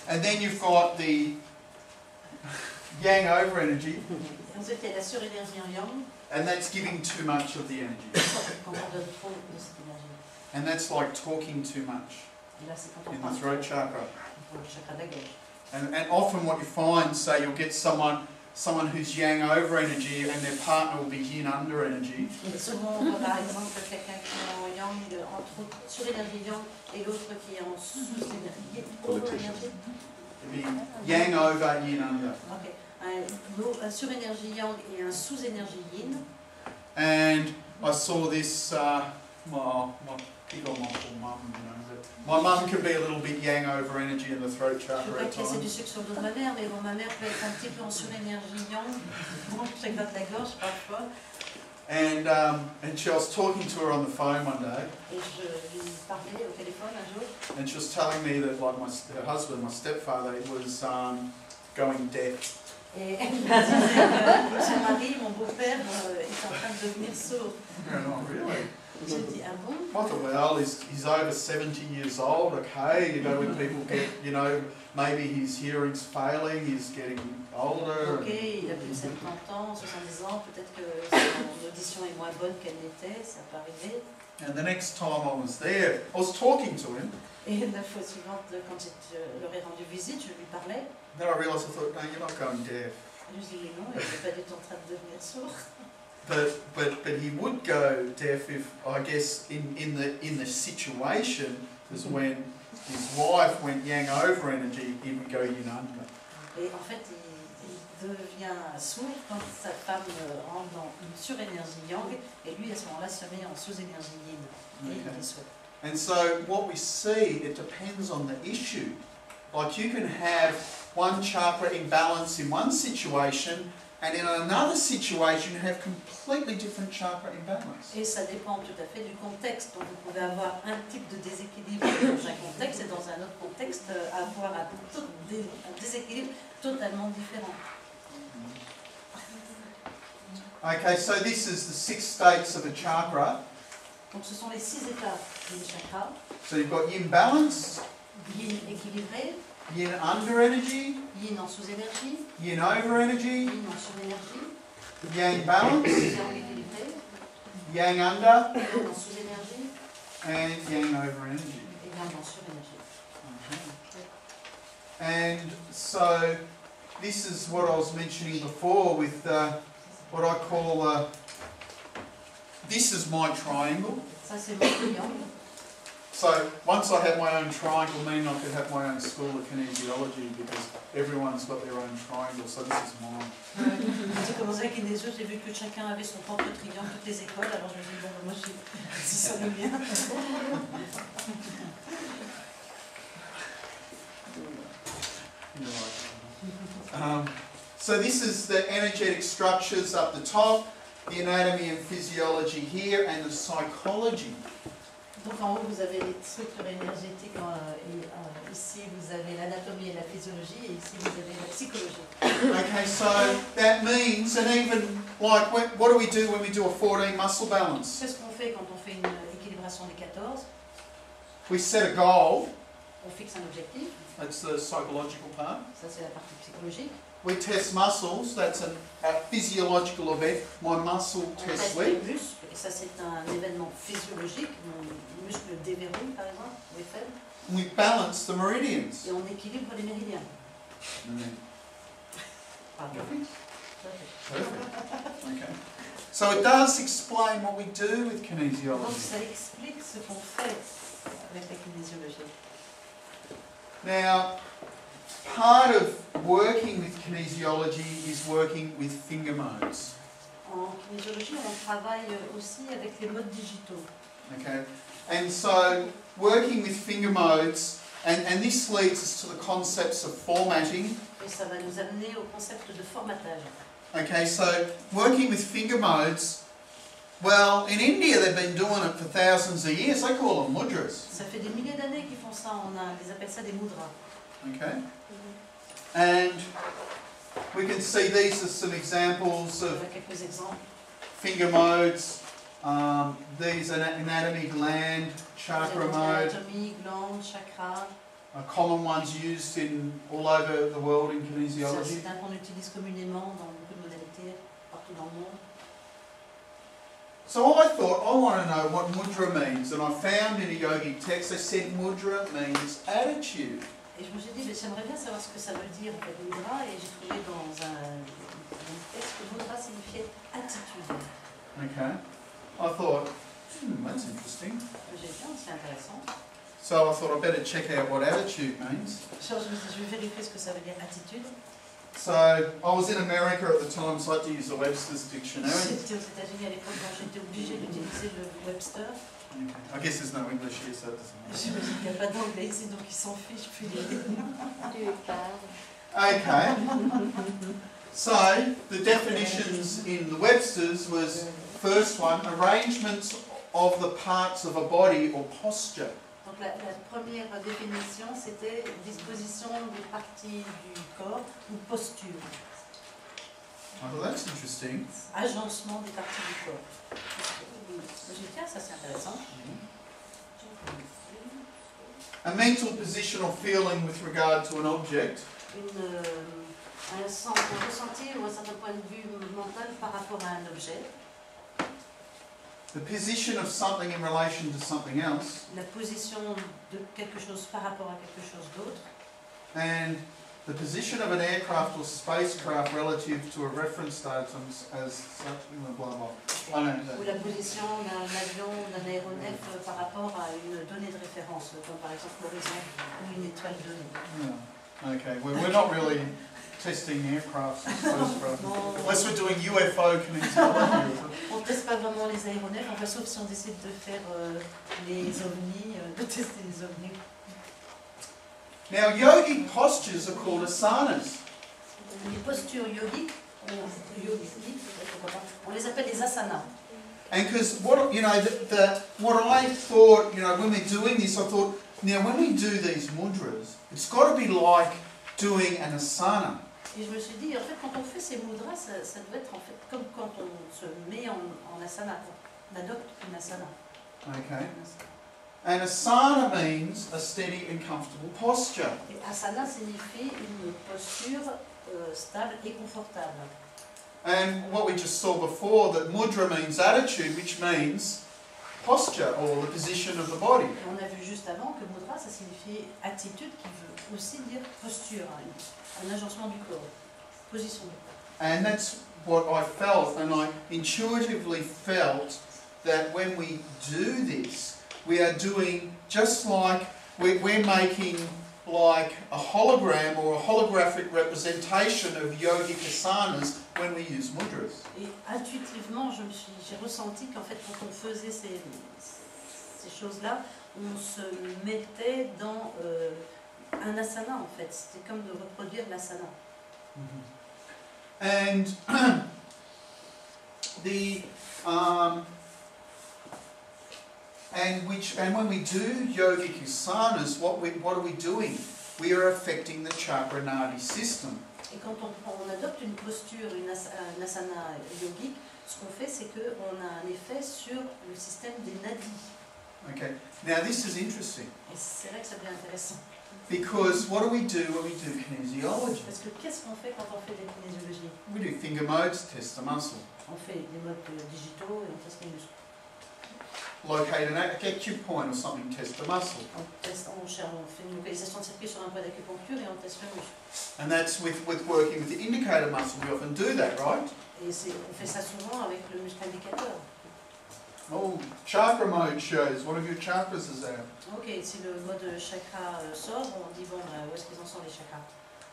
And then you've got the yang over energy, Et ensuite, il y a la surénergie en yang, and that's giving too much of the energy. quand on donne trop de cette énergie. And that's like talking too much Et là, c'est quand on in the parle throat trop chakra. pour le chakra de la gorge. And often what you find, say you'll get someone who's yang over energy and their partner will be yin under energy. Et souvent, on voit par exemple quelqu'un qui est en yang, entre surénergie yang, et l'autre qui est en sous-énergie. Over-énergie. It'd be yang over, yin under. Ok. Un surénergie yang et un sous-énergie yin. And I saw this, my big on my poor mum, you know, but my mum can be a little bit yang over energy in the throat Je ne veux chakra pas at casser du times. sucre sur le dos de ma mère, mais bon, ma mère peut être un petit peu en surénergie yang, donc je gratte la gorge parfois. And I was talking to her on the phone one day, Et je lui parlais au téléphone un jour, and she was telling me that like her husband, my stepfather, was going deaf. et elle me disait que son mari, mon beau-père, est en train de devenir sourd. Yeah, not really. J'ai dit, ah bon? I thought, well, he's over 70 years old, okay, you know, when people get, you know, maybe his hearing's failing, he's getting older. Ok, il a plus de 70 ans, 70 ans, peut-être que son audition est moins bonne qu'elle n'était, ça peut arriver. And the next time I was there, I was talking to him, Et la fois suivante, quand je leur ai rendu visite, je lui parlais. then I realised, I thought, no, you're not going deaf. Je lui ai dit, non, il n'est pas du tout en train de devenir sourd. But he would go deaf if, I guess, in the situation is when his wife went yang over energy, he would go yin under. Et en fait, il devient sourd quand sa femme rentre dans une surénergie yang, et lui, à ce moment-là, se met en sous-énergie yin. Et il est sourd. And so what we see, it depends on the issue. Like you can have one chakra imbalance in one situation, and in another situation you have completely different chakra imbalance. Et ça dépend tout à fait du contexte. Donc vous pouvez avoir un type de déséquilibre dans un contexte, et dans un autre contexte, avoir un déséquilibre totalement différent. Okay, so this is the 6 states of a chakra. Donc ce sont les 6 étapes du chakra. So you've got yin balance, Yin équilibré, yin under energy, yin en sous-énergie, yin over energy, yin en surénergie, yang balance, yang équilibré, yang under, yang en sous-énergie and yang over energy. et yang en surénergie. And so this is what I was mentioning before with what I call, this is my triangle. Ça c'est mon triangle. So once I had my own triangle, meaning I could have my own school of kinesiology because everyone's got their own triangle, so this is mine. J'ai commencé avec kinésio, j'ai vu que chacun avait son propre triangle, toutes les écoles, alors je me suis dit, bon, moi c'est ça le mien. So this is the energetic structures up the top, the anatomy and physiology here, and the psychology. Donc en haut, vous avez les structures énergétiques, et ici vous avez l'anatomie et la physiologie, et ici vous avez la psychologie. Okay, so that means, and even like, what do we do when we do a 14 muscle balance? Qu'est-ce qu'on fait quand on fait une équilibration des 14? We set a goal, On fixe un objectif, that's the psychological part. ça c'est la partie psychologique. We test muscles, that's a physiological event. My muscle On test teste les sleep. muscles, et ça c'est un événement physiologique, mon muscle déverrouille par exemple, ou est faible, We balance the meridians. et on équilibre les méridiens. Pardon. Okay. So it does explain what we do with Donc kinesiology. ça explique ce qu'on fait avec la kinésiologie. Now, part of working with kinesiology is working with finger modes. En kinésiologie, on travaille aussi avec les modes digitaux. Okay, and so working with finger modes, and this leads us to the concepts of formatting. Et ça va nous amener au concept de formatage. Okay, so working with finger modes, well, in India they've been doing it for thousands of years. They call them mudras. Ça fait des milliers d'années qu'ils font ça, on les appelle ça des mudras. Okay, and we can see these are some examples On of a quelques exemples. finger modes. These are anatomy, gland, chakra mode. Anatomie, glande, chakra. Common ones used in all over the world in Ça, kinesiology. c'est un qu'on utilise communément dans beaucoup de modalités partout dans le monde. So I thought, I want to know what mudra means, and I found in a yogic text they said mudra means attitude. Et je me suis dit, j'aimerais bien savoir ce que ça veut dire en fait, mudra, et j'ai trouvé dans un texte que mudra signifiait attitude. Okay. I thought, that's interesting. J'ai dit, c'est intéressant. So I thought I'd better check out what attitude means. Je me suis dit, je vais vérifier ce que ça veut dire attitude. So I was in America at the time, so I had to use the Webster's Dictionary. J'étais aux États-Unis à l'époque, donc j'étais obligée d'utiliser le Webster. Okay. I guess there's no English here, so it doesn't matter. J'imagine qu'il n'y a pas d'anglais ici, donc ils s'en fichent. Puis Okay. So the definitions in the Webster's was, first one, arrangements of the parts of a body or posture. Donc la première définition, c'était disposition des parties du corps ou posture. I thought that's interesting. Agencement des parties du corps. Je dis, tiens, ça c'est intéressant. A mental position or feeling with regard to an object. Un ressenti ou un certain point de vue mental par rapport à un objet. The position of something in relation to something else. La position de quelque chose par rapport à quelque chose d'autre. And the position of an aircraft or spacecraft relative to a reference datum as such, blah blah. I don't know. Ou la position d'un avion, d'un aéronef par rapport à une donnée de référence, comme par exemple l'horizon ou une étoile donnée. Yeah. Okay, well, we're not really testing aircraft and spacecraft. Unless we're doing UFO kinesiology. On ne teste pas vraiment les aéronefs, enfin, sauf si on décide de faire les ovnis, de tester les ovnis. Now, yogic postures are called asanas. Les postures yogiques, on les appelle les asanas. And because what what I thought, when we're doing this, I thought, now when we do these mudras, it's got to be like doing an asana. Et je me suis dit, en fait, quand on fait ces mudras, ça doit être en fait comme quand on se met en asana, on adopte une asana. Okay. And asana means a steady and comfortable posture. Et asana signifie une posture stable et confortable. And what we just saw before, that mudra means attitude, which means posture or the position of the body. Et on a vu juste avant que mudra, ça signifie attitude, qui veut aussi dire posture, un agencement du corps, position du corps. And that's what I felt, and I intuitively felt that when we do this, we are doing just like we're making like a hologram or a holographic representation of yogic asanas when we use mudras. Et intuitivement, j'ai ressenti qu'en fait, quand on faisait ces choses-là, on se mettait dans un asana en fait. C'était comme de reproduire l'asana. And and when we do yogic asanas, what are we doing? We are affecting the chakra nadi system. Et quand on adopte une posture, une asana yogique, ce qu'on fait, c'est qu'on a un effet sur le système des nadis. Okay. Now this is interesting Et c'est là que ça devient intéressant. because what do when we do kinesiology? Parce que qu'est-ce qu'on fait quand on fait des kinésiologies? We do finger modes, test the muscle. On fait des modes digitaux et on teste les muscles. Locate an acupoint or something, test the muscle. On fait une localisation de circuit sur un point d'acupuncture et on teste le muscle. And that's with working with the indicator muscle. We often do that, right? Et on fait ça souvent avec le muscle indicateur. Oh, chakra mode shows. One of your chakras is out. Ok, si le mode chakra sort, on dit bon, où est-ce qu'ils en sont les chakras?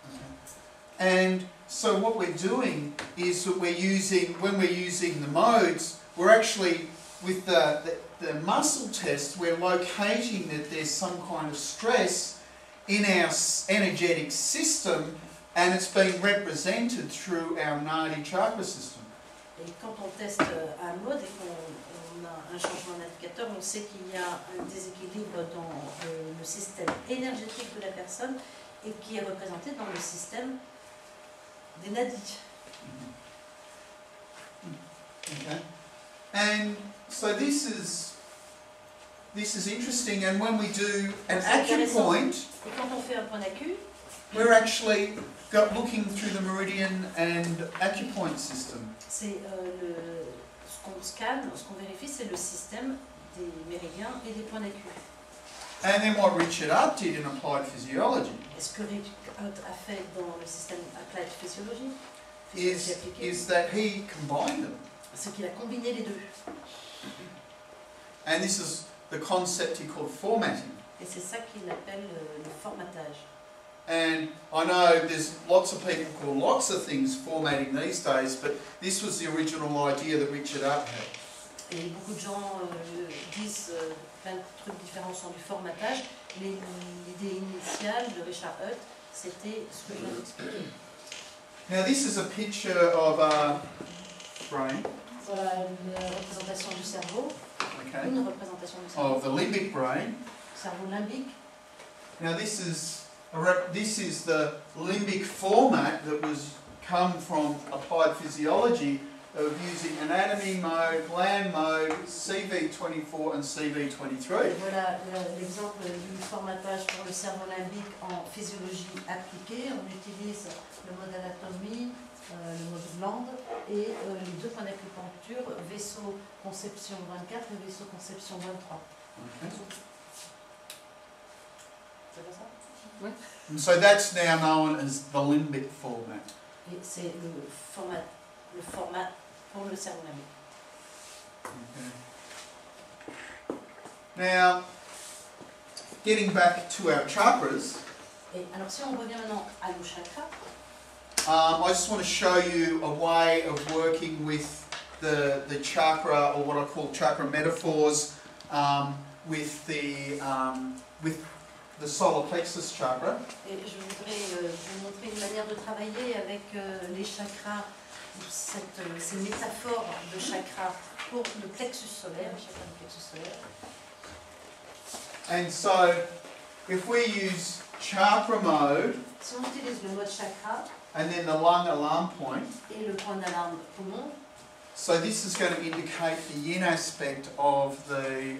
Okay. And so what we're doing is that when we're using the modes, we're actually, with the muscle test, we're locating that there's some kind of stress in our energetic system, and it's being represented through our nadi chakra system. Et quand on teste un mode et qu'on a un changement d'indicateur, on sait qu'il y a un déséquilibre dans le système énergétique de la personne et qui est représenté dans le système des nadis. Okay. And so this is interesting, and when we do an acupoint, et quand on fait un point d'acu, we're actually looking through the meridian and acupoint system. c'est ce qu'on scanne, ce qu'on vérifie, c'est le système des méridiens et des points d'acu. And then what Richard Up did in applied physiology Et ce que Richard a fait dans le système applied physiologie, is that he combined them. c'est qu'il a combiné les deux. And this is the concept he called formatting. Et c'est ça qu'il appelle le formatage. And I know there's lots of people call lots of things formatting these days, but this was the original idea that Richard Up had. Et beaucoup de gens disent plein de trucs différents sur du formatage, mais l'idée initiale de Richard Hutt, c'était ce que je viens d'expliquer. Now this is a picture of a brain, Voilà une représentation du cerveau, okay, une représentation du cerveau, of the limbic brain. cerveau limbique. Now this is the limbic format that was come from applied physiology of using anatomy mode, gland mode, CV24 and CV23. Voilà l'exemple du formatage pour le cerveau limbique en physiologie appliquée. On utilise le mode anatomie, le mode glande et les deux points d'acupuncture, vaisseau conception 24 et vaisseau conception 23. Okay. C'est pas ça? Oui. And so that's now known as the limbic format. Et c'est le format pour le cerveau limbique. Okay. Now, getting back to our chakras, Et alors si on revient maintenant à nos chakras, I just want to show you a way of working with the chakra, or what I call chakra metaphors, with the solar plexus chakra. et je voudrais vous montrer une manière de travailler avec les chakras, ces métaphores de chakras pour le plexus solaire, le chakra du plexus solaire. And so, if we use chakra mode, Si on utilise le mode chakra and then the lung alarm point, et le point d'alarme poumon, so this is going to indicate the yin aspect of the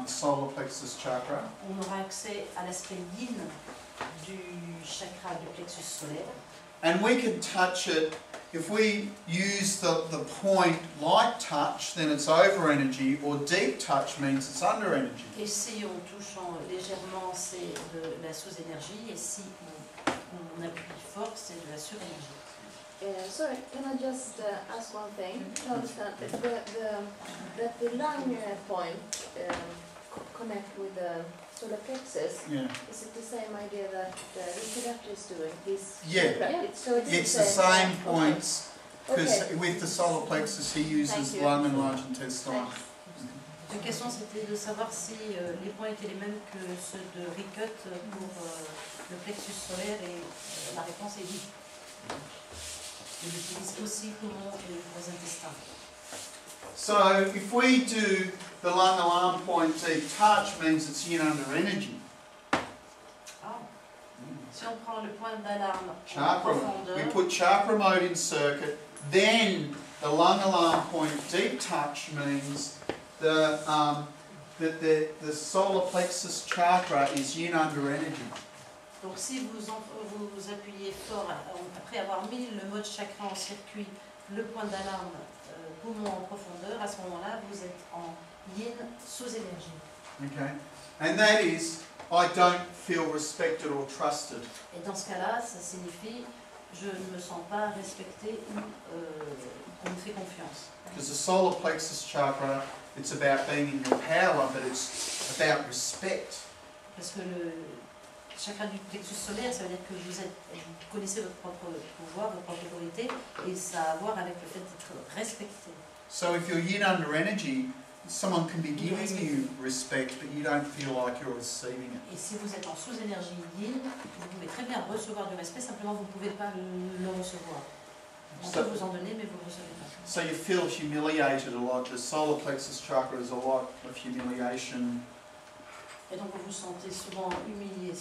solar plexus chakra. on aura accès à l'aspect yin du chakra du plexus solaire. And we can touch it, if we use the point like touch, then it's over energy, or deep touch means it's under energy. Et si on touche légèrement, c'est de la sous-énergie, et si on appuie fort, c'est de la surénergie. Sorry, can I just ask one thing? To understand that the lung point connect with the solar plexus. Yeah. Is it the same idea that Richard is doing? Yeah. So It's the same Okay. points, because Okay. with the solar plexus he uses Thank you. lung and large intestine. La question c'était de savoir si les points étaient les mêmes que ceux de Rickett pour le plexus solaire, et la réponse est oui. Il utilise aussi poumon et les intestins. So if we do the lung alarm point deep touch means it's yin under energy. Ah. Si on prend le point d'alarme en Chakra. profondeur, We put chakra mode in circuit. Then the lung alarm point deep touch means that the solar plexus chakra is yin under energy. donc si vous appuyez fort après avoir mis le mode chakra en circuit, le point d'alarme poumon en profondeur, à ce moment-là, vous êtes en yin sous énergie. Okay? And that is, I don't feel respected or trusted. Et dans ce cas-là, ça signifie je ne me sens pas respecté ou on me fait confiance. Because the solar plexus chakra, it's about being in your power, but it's about respect. Parce que le chakra du plexus solaire, ça veut dire que vous connaissez votre propre pouvoir, votre propre autorité, et ça a à voir avec le fait d'être respecté. So if you're yin under energy, someone can be giving you respect, but you don't feel like you're receiving it. Et si vous êtes en sous-énergie yin, vous pouvez très bien recevoir du respect, simplement vous ne pouvez pas le recevoir. On peut vous en donner, mais vous ne recevez pas. So you feel humiliated a lot. The solar plexus chakra is a lot of humiliation. Et donc vous vous sentez souvent humilié.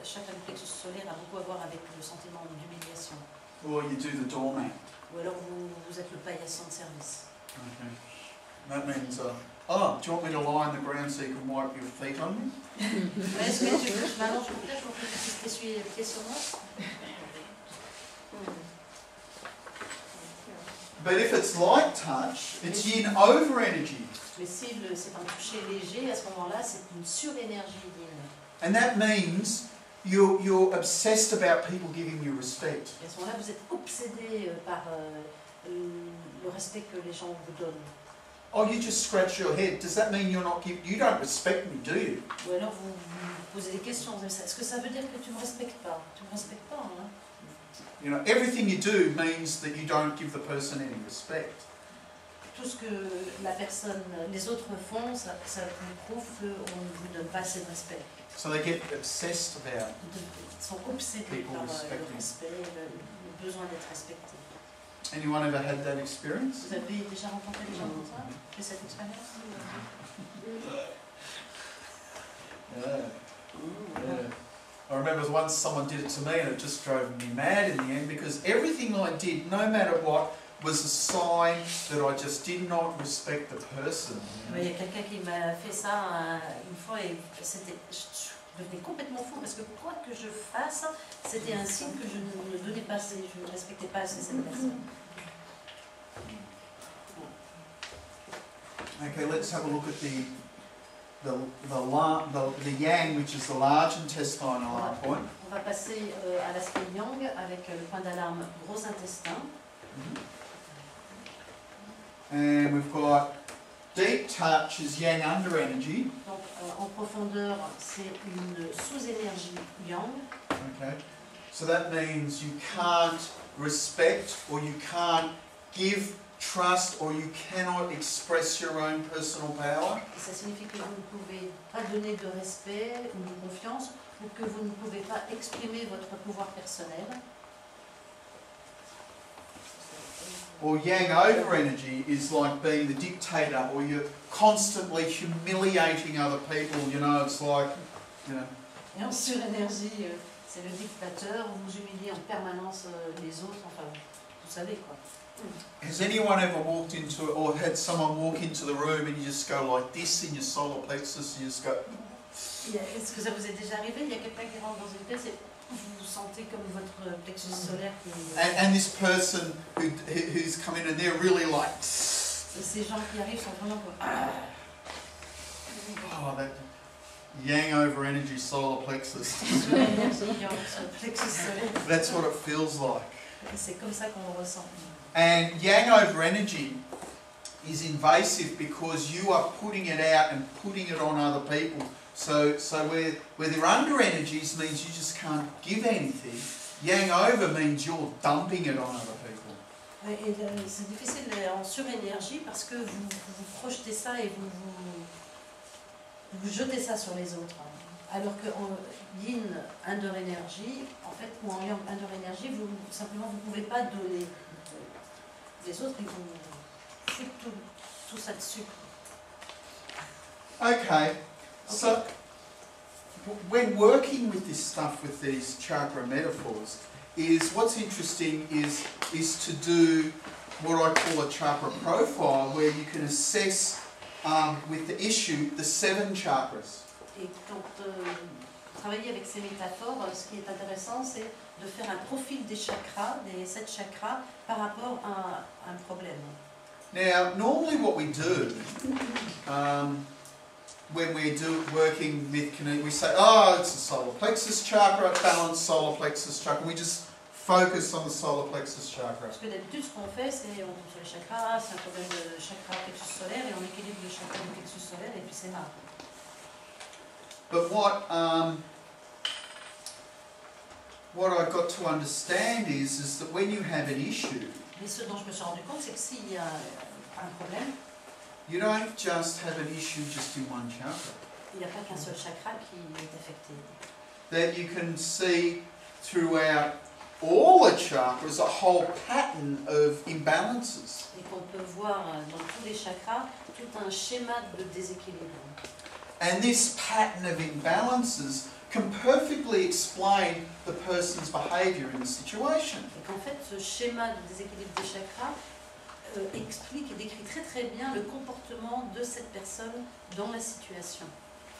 Chacun du plexus solaire a beaucoup à voir avec le sentiment d'humiliation. Or you do the doormat. Ou alors vous êtes le paillasson de service. Okay. That means, oh, do you want me to lie on the ground so you can wipe your feet on me? Est-ce que je m'allonge peut-être pour que tu puisses t'essuyer les pieds sur moi? But if it's light touch, it's yin over energy. Mais si c'est un toucher léger, à ce moment-là, c'est une surénergie yin. And that means you're obsessed about people giving you respect. Et à ce moment-là, vous êtes obsédé par le respect que les gens vous donnent. Oh, you just scratch your head. Does that mean you don't respect me, do you? Ou alors vous posez des questions. Est-ce que ça veut dire que tu ne me respectes pas? Tu ne me respectes pas, hein? You know, everything you do means that you don't give the person any respect. Tout ce que les autres font, ça vous prouve qu'on ne vous donne pas assez de respect. So they get obsessed about. Ils sont obsédés par le respect, le besoin d'être respecté. Anyone ever had that experience? Vous avez déjà rencontré des gens comme ça? Fait cette expérience? Yeah. I remember once someone did it to me and it just drove me mad in the end because everything I did, no matter what, was a sign that I just did not respect the person. Il y a quelqu'un qui m'a fait ça une fois et je devenais complètement fou parce que quoi que je fasse, c'était un signe que je ne donnais pas assez, je ne respectais pas assez cette personne. Okay, let's have a look at the yang, which is the large intestinal alarm point. On va passer à l'aspect yang avec le point d'alarme gros intestin. And we've got deep touch is yang under energy. Donc en profondeur, c'est une sous-énergie yang. Okay, so that means you can't respect or you can't give trust or you cannot express your own personal power. Et ça signifie que vous ne pouvez pas donner de respect ou de confiance ou que vous ne pouvez pas exprimer votre pouvoir personnel. Or yang over energy is like being the dictator, or you're constantly humiliating other people, you know, it's like, you know. Et en surénergie, c'est le dictateur, vous humiliez en permanence les autres, enfin, vous savez quoi. Has anyone ever walked into, or had someone walk into the room and you just go like this in your solar plexus, and you just go... Est-ce que ça vous est déjà arrivé? Il y a quelqu'un qui rentre dans une pièce et vous sentez comme votre plexus solaire qui... And this person who's come in and they're really like... Ces gens qui arrivent sont vraiment comme... Oh, that yang over energy solar plexus. That's what it feels like. C'est comme ça qu'on le ressent. And yang over energy is invasive because you are putting it out and putting it on other people. So where they're under energies means you just can't give anything. Yang over means you're dumping it on other people. Et c'est difficile en surénergie parce que vous projetez ça et vous jetez ça sur les autres. Alors qu'en yin under énergie, en fait, ou en yang under énergie, simplement vous ne pouvez pas donner. Les autres, ils vous foutent tout ça dessus. Okay, so when working with this stuff, with these chakra metaphors, is what's interesting is to do what I call a chakra profile, where you can assess with the issue the 7 chakras. Et quand travailler avec ces métaphores, ce qui est intéressant, c'est de faire un profil des chakras, des 7 chakras, par rapport à un problème. Now, normally what we do when we're working with Kinetic, we say, oh, it's a solar plexus chakra, balanced solar plexus chakra. We just focus on the solar plexus chakra. Parce que d'habitude, ce qu'on fait, c'est on tombe sur les chakras, c'est un problème de chakra plexus solaire, et on équilibre le chakra du plexus solaire, et puis c'est rare. But what I got to understand is that when you have an issue, Mais ce dont je me suis rendu compte, c'est que s'il y a un problème, you don't just have an issue just in one chakra. il n'y a pas qu'un seul chakra qui est affecté. That you can see throughout all the chakras a whole pattern of imbalances. Et qu'on peut voir dans tous les chakras tout un schéma de déséquilibre. And this pattern of imbalances can perfectly explain the person's behaviour in the situation. Et qu'en fait, ce schéma de déséquilibre des chakras explique et décrit très très bien le comportement de cette personne dans la situation.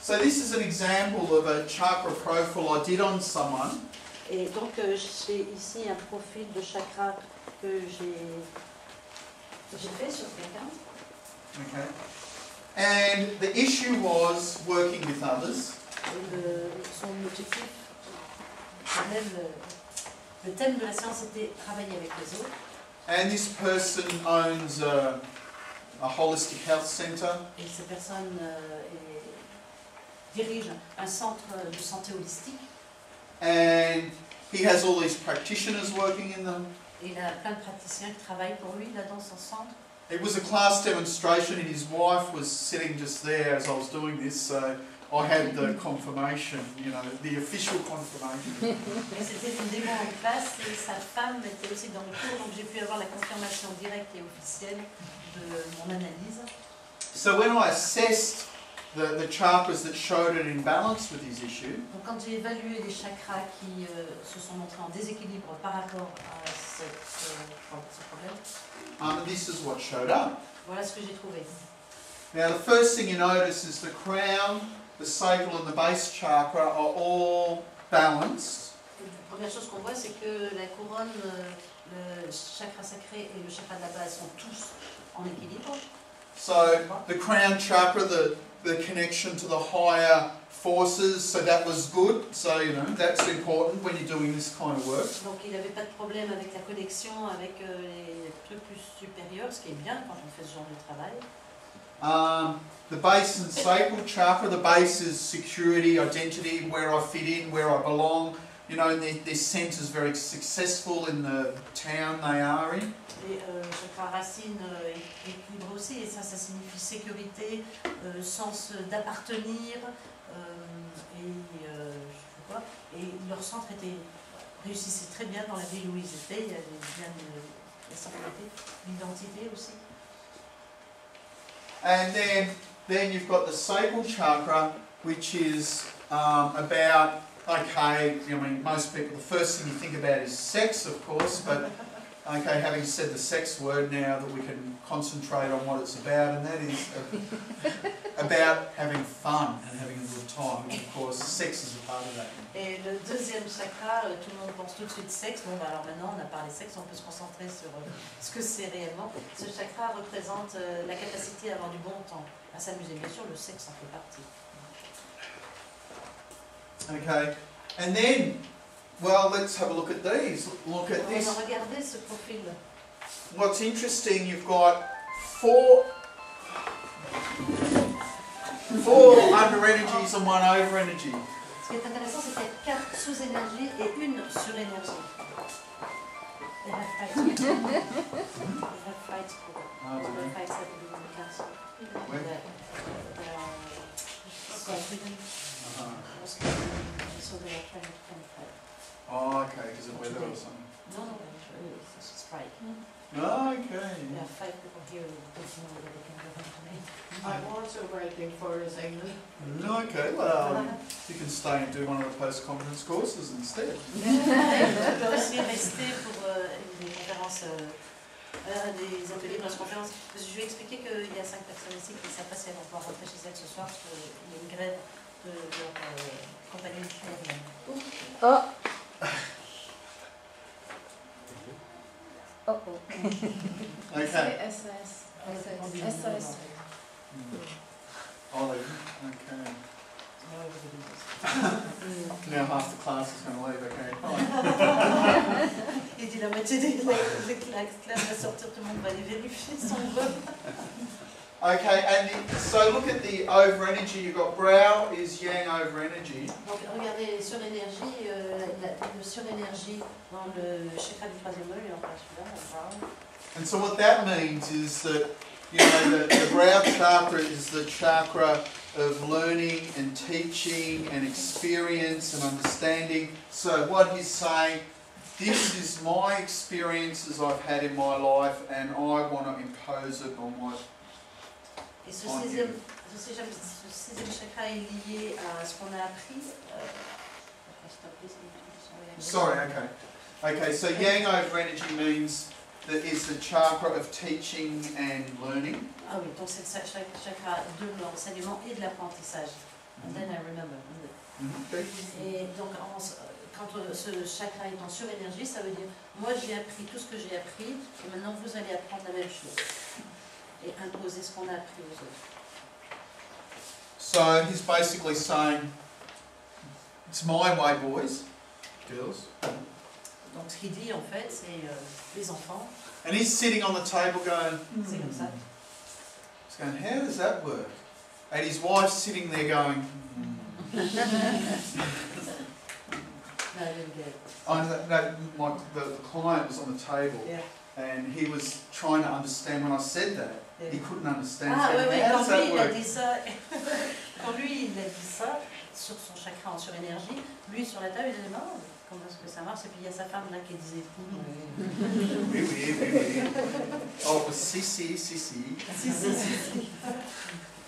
So this is an example of a chakra profile I did on someone. Et donc j'ai ici un profil de chakra que j'ai fait sur quelqu'un. Okay. And the issue was working with others. Son objectif, le thème de la séance était travailler avec les autres. And this person owns a holistic health centre. Et cette personne dirige un centre de santé holistique. And he has all these practitioners working in them. Et il a plein de praticiens qui travaillent pour lui là dans son centre. It was a class demonstration and his wife was sitting just there as I was doing this, so I had the confirmation, you know, the official confirmation. Mais c'était une démo en classe et sa femme était aussi dans le cours, donc j'ai pu avoir la confirmation directe et officielle de mon analyse. So when I assessed the chakras that showed an imbalance with his issue, Donc quand j'ai évalué les chakras qui se sont montrés en déséquilibre par rapport à ce problème, this is what showed up. voilà ce que j'ai trouvé. Now the first thing you notice is the crown, the sacral and the base chakra are all balanced. La première chose qu'on voit, c'est que la couronne, le chakra sacré et le chakra de la base sont tous en équilibre. So the crown chakra, the connection to the higher forces, so that was good. So, you know, that's important when you're doing this kind of work. Donc il n'avait pas de problème avec la connexion avec les trucs plus supérieurs, ce qui est bien quand on fait ce genre de travail. The base and sacral chakra, the base is security, identity, where I fit in, where I belong. You know, their sense is very successful in the town they are in. Et chakra racine équilibre aussi, et ça signifie sécurité, sens d'appartenir, et leur centre réussissait très bien dans la ville où ils étaient, il y avait bien la sécurité, l'identité aussi. And then you've got the sacral chakra, which is about, okay, I mean, most people, the first thing you think about is sex, of course, but okay, having said the sex word, now that we can concentrate on what it's about, and that is about having fun and having a good time, which of course sex is a part of that. Et le deuxième chakra, tout le monde pense tout de suite sexe. Bon, bah alors maintenant on a parlé sexe, on peut se concentrer sur ce que c'est réellement. Ce chakra représente la capacité à avoir du bon temps, à s'amuser. Bien sûr, le sexe en fait partie. Okay, and then, well, let's have a look at these. Look at On this. va regarder ce profil. What's interesting, you've got four under energies and one over energy. Ce qui est intéressant, c'est qu'il y a 4 sous-énergies et une surénergie. They have fights. They have fights for the fights that we do in the council. Where? So they are trying to fight. Oh, okay, because of weather or something. No, it's a strike. Oh, okay. There are 5 people here who don't know whether they can go home tonight. I'm also waiting for his English. Okay, well, you can stay and do one of the post-conference courses instead. Tu peux aussi rester pour des conférences, des ateliers post-conférence. Parce que je vais expliquer qu'il y a 5 personnes ici qui ne savent pas si elles vont pouvoir rentrer chez elles ce soir, parce qu'il y a une grève de leur compagnie aérienne. Oh. Oh. Okay. SAS. Oh, okay. Now half the class is going to leave, okay. Fine. Il dit la moitié des classes va sortir, tout le monde va aller vérifier son vol. Okay, and so look at the over energy. You've got brow is yang over energy. Donc regardez surénergie, le surénergie dans le chakra du troisième œil, en particulier. And so what that means is that, you know, the brow chakra is the chakra of learning and teaching and experience and understanding. So what he's saying, this is my experiences I've had in my life and I want to impose it on my... Et ce sixième chakra est lié à ce qu'on a appris. Sorry, okay. Okay, so yang over energy means that it's the chakra of teaching and learning. Ah oui, donc c'est le chakra de l'enseignement et de l'apprentissage. And then I remember. Et donc quand ce chakra est en surénergie, ça veut dire moi j'ai appris tout ce que j'ai appris et maintenant vous allez apprendre la même chose. Et imposer ce qu'on a appris aux autres. So he's basically saying, it's my way, boys, girls. Donc ce qu'il dit en fait, c'est les enfants. And he's sitting on the table going, C'est comme ça. He's going, how does that work? And his wife's sitting there going, No, I didn't get it. The client was on the table. Yeah. And he was trying to understand when I said that. Yeah. He couldn't understand. Ah oui, oui, How quand does that lui il a work? dit ça, quand lui il a dit ça sur son chakra en surénergie, lui sur la table il a dit non, comment est-ce que ça marche? Et puis il y a sa femme là qui disait Oui, oui, oui, oui. Oh, si. Si.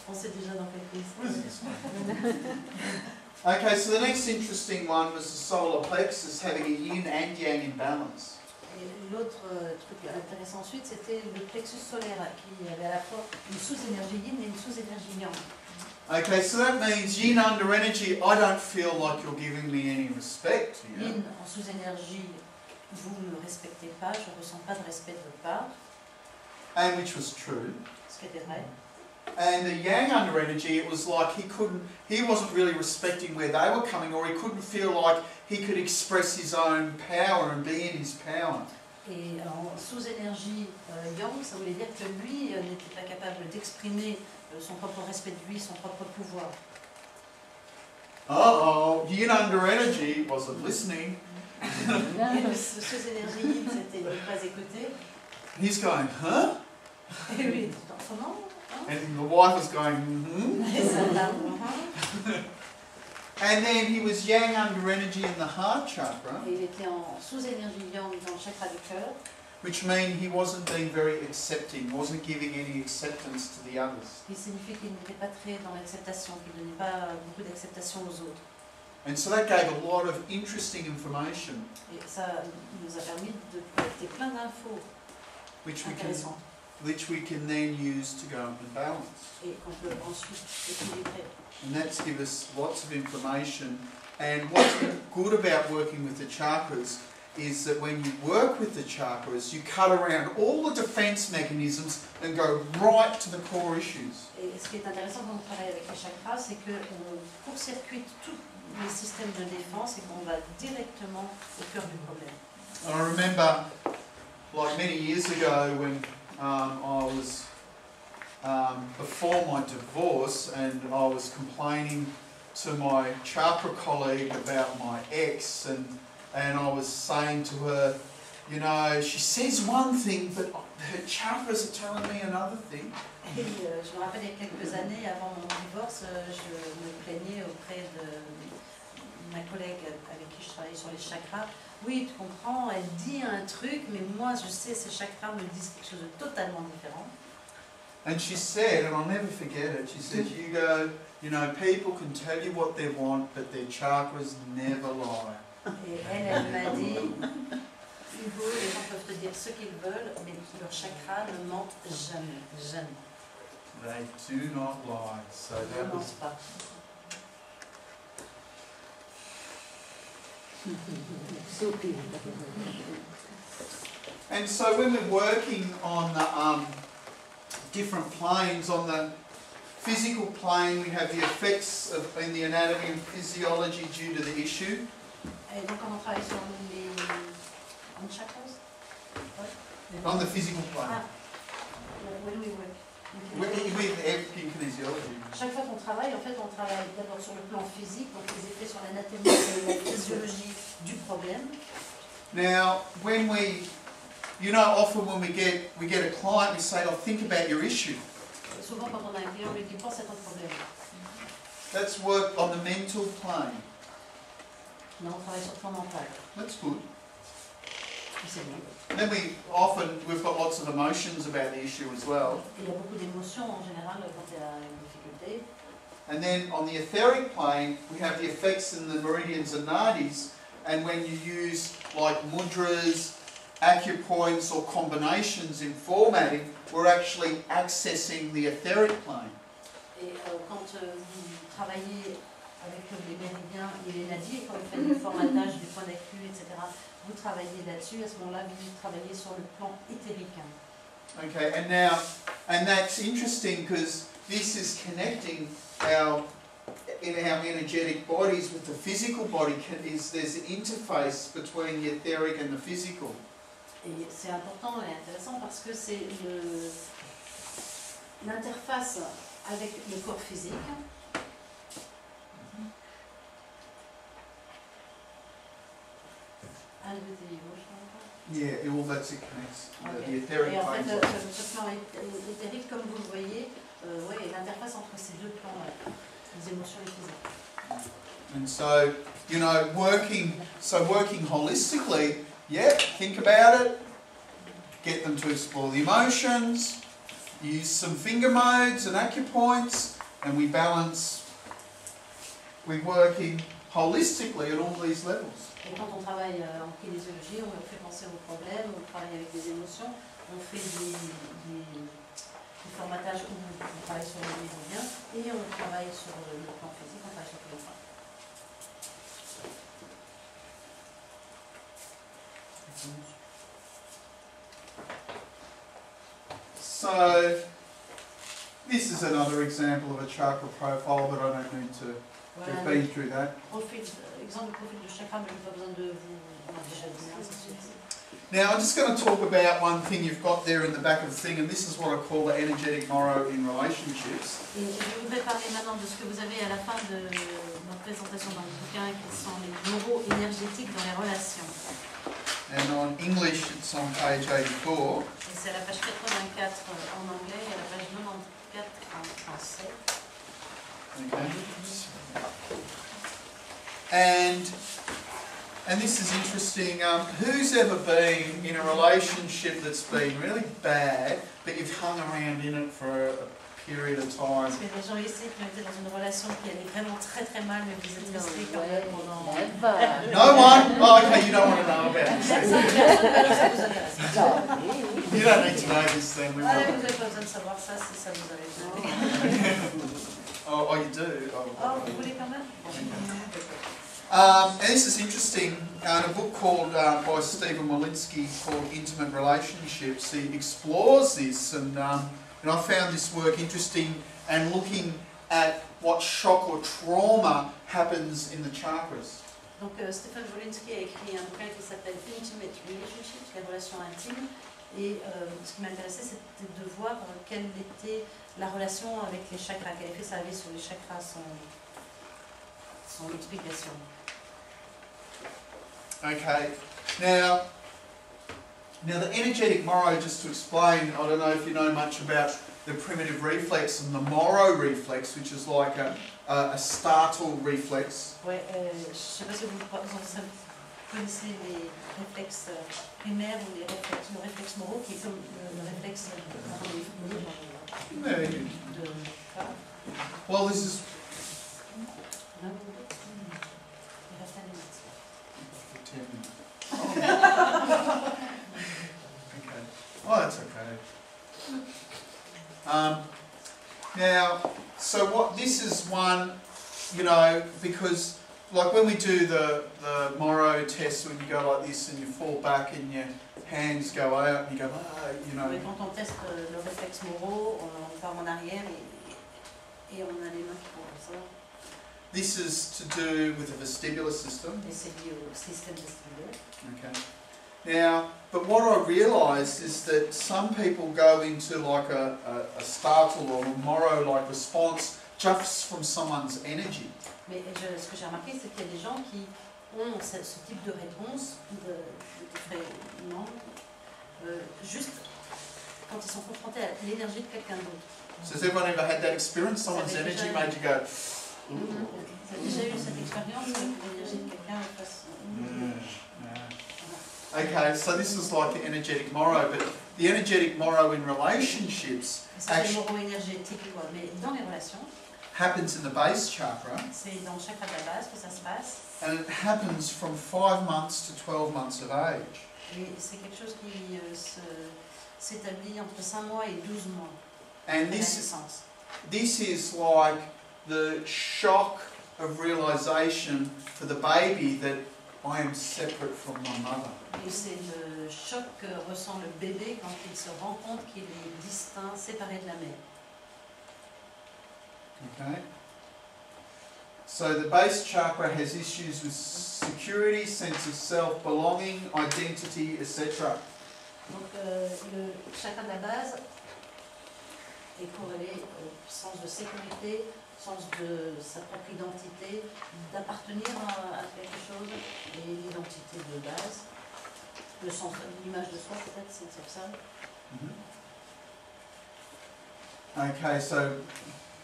On sait déjà dans quel pays c'est. Okay, so the next interesting one was the solar plexus having a yin and yang imbalance. Et l'autre truc intéressant ensuite, c'était le plexus solaire qui avait à la fois une sous-énergie yin et une sous-énergie yang. Okay, so that means yin under energy, I don't feel like you're giving me any respect here. Yin en sous-énergie, vous ne me respectez pas, je ne ressens pas de respect de votre part, And which was true. ce qui était vrai. And the yang under energy, it was like he wasn't really respecting where they were coming, or he couldn't feel like he could express his own power and be in his power. Et en sous-énergie yang, ça voulait dire que lui n'était pas capable d'exprimer son propre respect de lui, son propre pouvoir. Uh-oh, yin under energy wasn't listening. Et le sous-énergie yin, c'était ne pas écouter. He's going, huh? Et lui, comment? And the wife was going, mm-hmm. Et sa femme, And then he was yang under energy in the heart chakra, Et il était en sous-énergie yang dans le chakra du cœur, which means he wasn't being very accepting, wasn't giving any acceptance to the others. qui signifie qu'il n'était pas très dans l'acceptation, qu'il ne donnait pas beaucoup d'acceptation aux autres. And so that gave a lot of interesting information, Et ça nous a permis de collecter plein d'infos intéressantes which we can then use to go and balance. et qu'on peut ensuite équilibrer. And that's give us lots of information. And what's good about working with the chakras is that when you work with the chakras, you cut around all the defense mechanisms and go right to the core issues. Et ce qui est intéressant quand on travaille avec les chakras, c'est qu'on court-circuite tous les systèmes de défense et qu'on va directement au cœur du problème. I remember, like many years ago, when I was before my divorce, and I was complaining to my chakra colleague about my ex, and I was saying to her, you know, she says one thing, but her chakras are telling me another thing. Et je me rappelle il y a quelques années, avant mon divorce, je me plaignais auprès de ma collègue avec qui je travaille sur les chakras, oui, tu comprends, elle dit un truc, mais moi je sais, ces chakras me disent quelque chose de totalement différent. And she said, and I'll never forget it, she said, Hugo, you know, people can tell you what they want, but their chakras never lie. Et elle m'a dit, Hugo, les gens peuvent te dire ce qu'ils veulent, mais leurs chakras ne mentent jamais, jamais. They do not lie. So Ils ne that was... mentent pas. And so when we're working on the different planes, on the physical plane we have the effects in the anatomy and physiology due to the issue. Et donc quand on travaille sur les chakras, On the physical plane. when we work. With everything kinesiology. Chaque fois qu'on travaille, en fait, on travaille d'abord sur le plan physique, donc les effets sur l'anatomie et la physiologie du problème. Now, when we, you know, often when we get a client, we say, "Oh, think about your issue." Et souvent, quand on a un client, on lui dit pense à ton problème. That's work on the mental plane. Mais on travaille sur le plan mental. That's good. Et c'est bon. Then we've got lots of emotions about the issue as well. Il y a beaucoup d'émotions en général quand il y a une difficulté. And then on the etheric plane, we have the effects in the meridians and nadis. And when you use like mudras, acupoints or combinations in formatting, we're actually accessing the etheric plane. Et quand vous travaillez avec les méridiens et les nadis, et quand vous faites du formatage du point d'acu, etc., vous travaillez là-dessus. À ce moment-là, vous travaillez sur le plan éthérique. Okay, and that's interesting because this is connecting our energetic bodies with the physical body. There's an interface between the etheric and the physical. Et c'est important et intéressant parce que c'est l'interface avec le corps physique. And with the emotional part. Yeah, all that's it connects. Okay. The etheric Et en fait, plane. ce plan éthérique, comme vous le voyez, ouais, est l'interface entre ces deux plans, les émotions et les physiques. And so, you know, working holistically, yeah, think about it, get them to explore the emotions, use some finger modes and acupoints, and we balance, we're working holistically at all these levels. Et quand on travaille en kinésiologie, on fait penser aux problèmes, on travaille avec des émotions, on fait des formatages où on travaille sur les méridiens et on travaille sur le plan physique, on travaille sur tous les points. So, this is another example of a chakra profile, but I don't need to have been through that. Exemple de profil de chakra, mais je n'ai pas besoin de vous. On a déjà dit, ça suffit. Now, I'm just going to talk about one thing you've got there in the back of the thing, and this is what I call the energetic moro in relationships. Et je voudrais parler maintenant de ce que vous avez à la fin de notre présentation dans le bouquin, qui sont les moraux énergétiques dans les relations. And on English, it's on page 84. Et c'est à la page 84 en anglais et à la page 94 en français. Okay. And this is interesting. Who's ever been in a relationship that's been really bad, but you've hung around in it for a period of time? Est-ce qu'il y a des gens ici qui ont été dans une relation qui allait vraiment très très mal, mais vous êtes restés quand même pendant... No one? Oh, okay, you don't want to know about it. Personne, alors ça vous intéresse. You don't need to know this then. We Allez, won't. vous n'avez pas besoin de savoir ça si ça vous arrive. Oh, you do? Oh, vous voulez quand même? And this is interesting. In a book called by Stephen Walensky called Intimate Relationships, he explores this, and I found this work interesting and looking at what shock or trauma happens in the chakras. Donc Stephen Walensky a écrit un bouquin qui s'appelle Intimate Relationships, les relations intimes. Et ce qui m'intéressait, c'était de voir quelle était la relation avec les chakras, quel effet ça avait sur les chakras, son explication. Okay, now the energetic moro, just to explain, I don't know if you know much about the primitive reflex and the Moro reflex, which is like a startle reflex. Ouais, je ne sais pas si vous connaissez les réflexes primaires ou les réflexes, le réflexe moraux qui est comme le réflexe Yeah. de... Well, this is... Non, il reste un limite. 10 minutes. Okay. Oh, that's okay. Now, so what this is one, you know, because like when we do the Moro test, when you go like this and you fall back and your hands go out and you go, you know. Mais quand on teste le réflexe moraux, on part en arrière et on a les mains qui font comme ça. This is to do with the vestibular system. Et c'est lié au système vestibulaire. Okay. Now, but what I realised is that some people go into like a startle or a Moro-like response just from someone's energy. Mais ce que j'ai remarqué, c'est qu'il y a des gens qui ont ce type de réponse, juste quand ils sont confrontés à l'énergie de quelqu'un d'autre. So has everyone ever had that experience? Someone's energy made you go... Vous avez déjà eu cette expérience avec l'énergie de quelqu'un face... Okay, so this is like the energetic Moro, but the energetic Moro in relationships C'est le moro énergétique, quoi. Mais dans les relations, happens in the base chakra, c'est dans le chakra de la base que ça se passe. and it happens from 5 months to 12 months of age. Et c'est quelque chose qui s'établit entre 5 mois et 12 mois And après la this naissance. is like the shock of realization for the baby that I am separate from my mother. Et c'est le choc que ressent le bébé quand il se rend compte qu'il est distinct, séparé de la mère. Okay? So the base chakra has issues with security, sense of self, belonging, identity, etc. Donc le chakra de la base est corrélé au sens de sécurité, sens de sa propre identité, d'appartenir à quelque chose et l'identité de base, le sens de l'image de soi peut-être, sense of self. Okay, so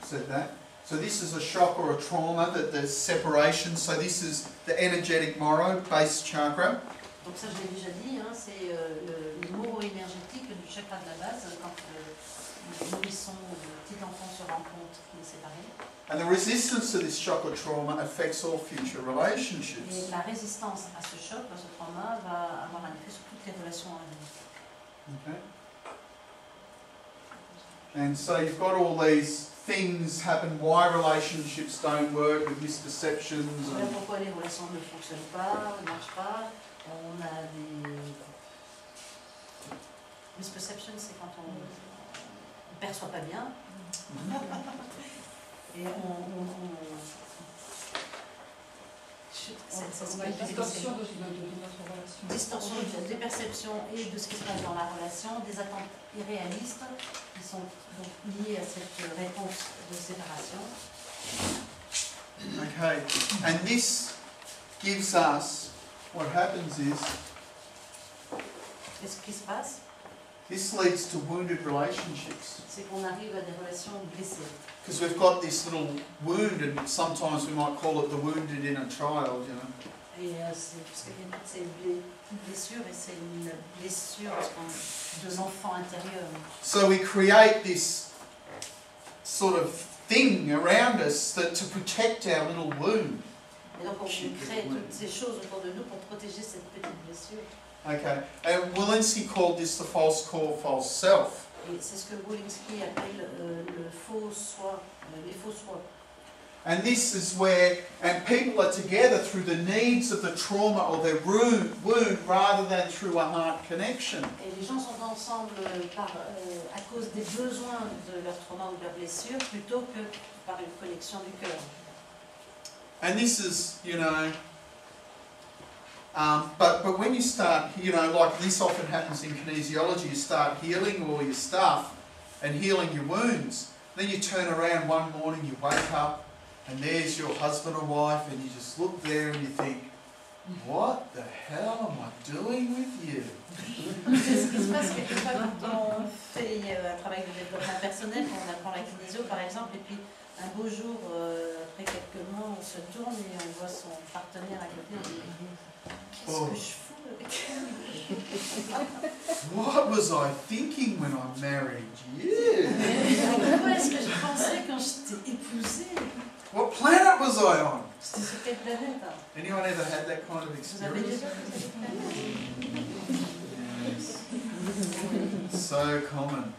said that. So this is a shock or a trauma, that there's separation. So this is the energetic Moro, base chakra. Donc ça je l'ai déjà dit, hein, c'est le moro énergétique du chakra de la base quand le nourrisson ou le petit enfant se rend compte qu'il est séparé. And the resistance to this shock or trauma affects all future relationships. Et la résistance à ce choc, à ce trauma, va avoir un effet sur toutes les relations à venir. Okay. And so you've got all these things happen, why relationships don't work with misperceptions. Voilà pourquoi les relations ne fonctionnent pas, ne marchent pas. On a des misperceptions, c'est quand on ne perçoit pas bien. Et distorsion de notre relation. Distorsion des perceptions et de ce qui se passe dans la relation, des attentes irréalistes qui sont donc liées à cette réponse de séparation. Okay, and this gives us, what happens is, Et ce qui se passe, this leads to wounded relationships. c'est qu'on arrive à des relations blessées. Because we've got this little wound, and sometimes we might call it the wounded inner child, you know. Et c'est parce qu'il y a toutes ces blessures, et c'est une blessure de l'enfant intérieur. So we create this sort of thing around us that to protect our little wound. Et donc on crée toutes ces choses autour de nous pour protéger cette petite blessure. Okay, and Walensky called this the false core, false self. Et c'est ce que Wolinski appelle le faux soi, les faux soi. And this is where, and people are together through the needs of the trauma or their wound rather than through a heart connection. Et les gens sont ensemble à cause des besoins de leur trauma ou de leur blessure plutôt que par une connexion du cœur. And this is, you know, but when you start, you know, like this often happens in kinesiology, you start healing all your stuff and healing your wounds. Then you turn around one morning, you wake up, and there's your husband or wife, and you just look there and you think, what the hell am I doing with you? C'est ce qui se passe quelquefois quand on fait un travail de développement personnel, quand on apprend la kinésio par exemple, et puis un beau jour, après quelques mois, on se tourne et on voit son partenaire à côté, on dit qu'est-ce que je fous avec What was I thinking when I married you? Quoi est-ce que je pensais quand je t'ai épousé? What planet was I on? C'était sur quelle planète? Anyone ever had that kind of Vous avez experience? déjà vu cette planète? Yes. So common.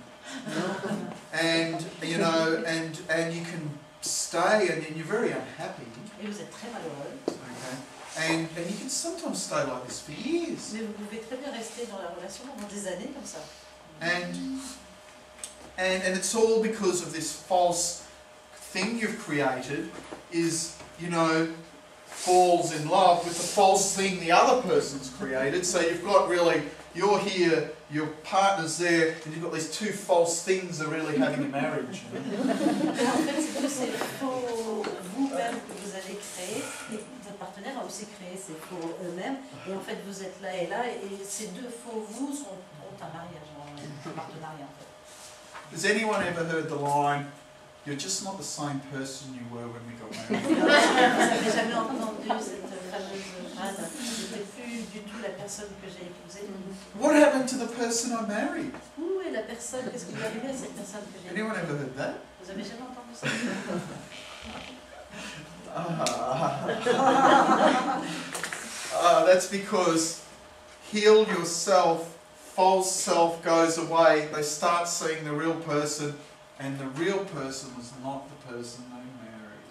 And you know, and you can stay and you're very unhappy. Et vous êtes très malheureux. Okay. And you can sometimes stay like this for years. Mais vous pouvez très bien rester dans la relation pendant des années comme ça. And it's all because of this false thing you've created is, you know, falls in love with the false thing the other person's created. So you've got really, you're here, your partner's there, and you've got these two false things that are really having a marriage. En fait, c'est que c'est faux vous-même que vous avez créé, et votre partenaire a aussi créé ces faux eux-mêmes, et en fait vous êtes là, et ces deux faux vous ont un mariage, un partenariat en fait. Has anyone ever heard the line, "You're just not the same person you were when we got married"? Vous n'avez jamais entendu cette fameuse phrase, je n'étais plus du tout la personne que j'ai épousée. What happened to the person I married? Où est la personne, qu'est-ce qui lui est arrivé à cette personne que j'ai Anyone épousée? ever heard that? Vous avez jamais entendu ça? That's because heal yourself, false self goes away, they start seeing the real person, and the real person was not the person they married.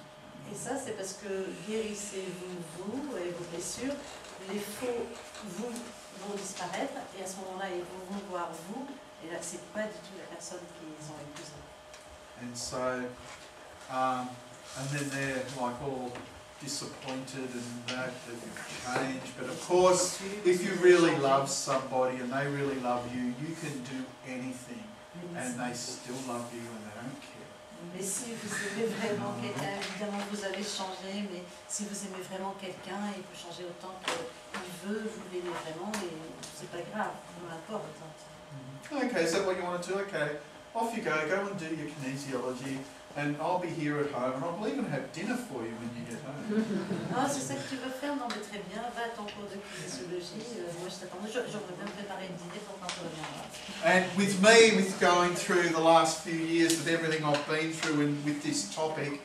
Et ça, c'est parce que guérissez-vous et vos blessures, les faux vous vont disparaître, et à ce moment-là, ils vont voir vous, et là, c'est pas du tout la personne qu'ils ont épousée. And so, and then they're like all disappointed and that you've changed. But of course, if you really love somebody and they really love you, you can do anything and they still love you and they don't care. Mais si vous aimez vraiment quelqu'un, évidemment vous avez changé, mais si vous aimez vraiment quelqu'un, il peut changer autant qu'il veut, vous l'aimez vraiment, et c'est pas grave, peu importe. Okay, is that what you want to do? Okay, off you go and do your kinesiology, and I'll be here at home, and I'll even have dinner for you when you get home. Ah, c'est ça que tu veux faire? Non, mais très bien, va à ton cours de kinésiologie, moi je t'attends, j'aurais bien préparé le dîner pour quand tu reviendras. And with me, with going through the last few years, with everything I've been through and with this topic,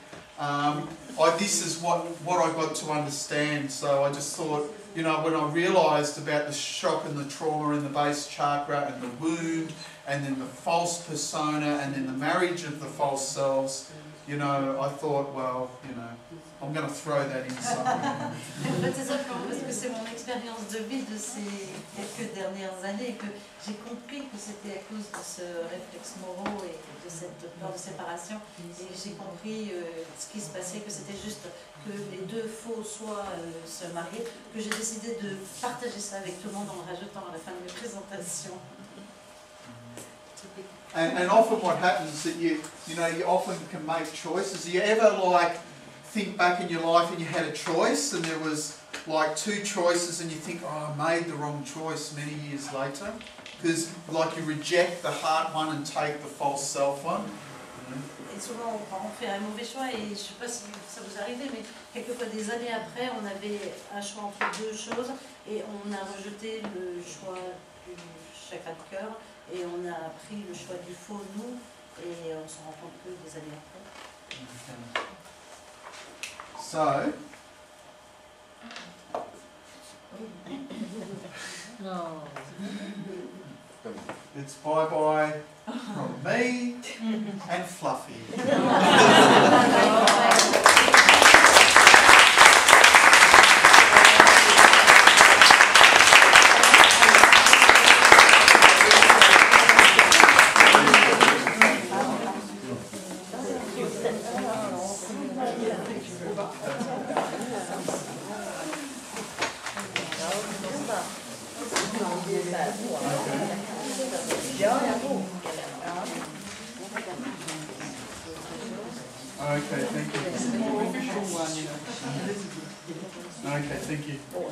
this is what I got to understand. So I just thought, you know, when I realised about the shock and the trauma in the base chakra and the wound, and then the false persona, and then the marriage of the false selves, you know, I thought, well, you know, I'm going to throw that in somewhere. En fait, c'est ça, parce que c'est mon expérience de vie de ces quelques dernières années que j'ai compris que c'était à cause de ce réflexe moraux et de cette peur de séparation. Et j'ai compris ce qui se passait, que c'était juste que les deux faux soient se marier, que j'ai décidé de partager ça avec tout le monde en le rajoutant à la fin de mes présentations. And often what happens is that you know, you often can make choices. Do you ever like think back in your life and you had a choice and there was like two choices and you think, oh, I made the wrong choice many years later? Because like you reject the heart one and take the false self one. Et souvent, on fait un mauvais choix, et je ne sais pas si ça vous arrive, mais quelquefois des années après, on avait un choix entre deux choses, et on a rejeté le choix du chakra de cœur, et on a pris le choix du faux nous, et on s'en rend compte que des années après. So, it's bye-bye from me and Fluffy. Okay, thank you. Okay, thank you. Or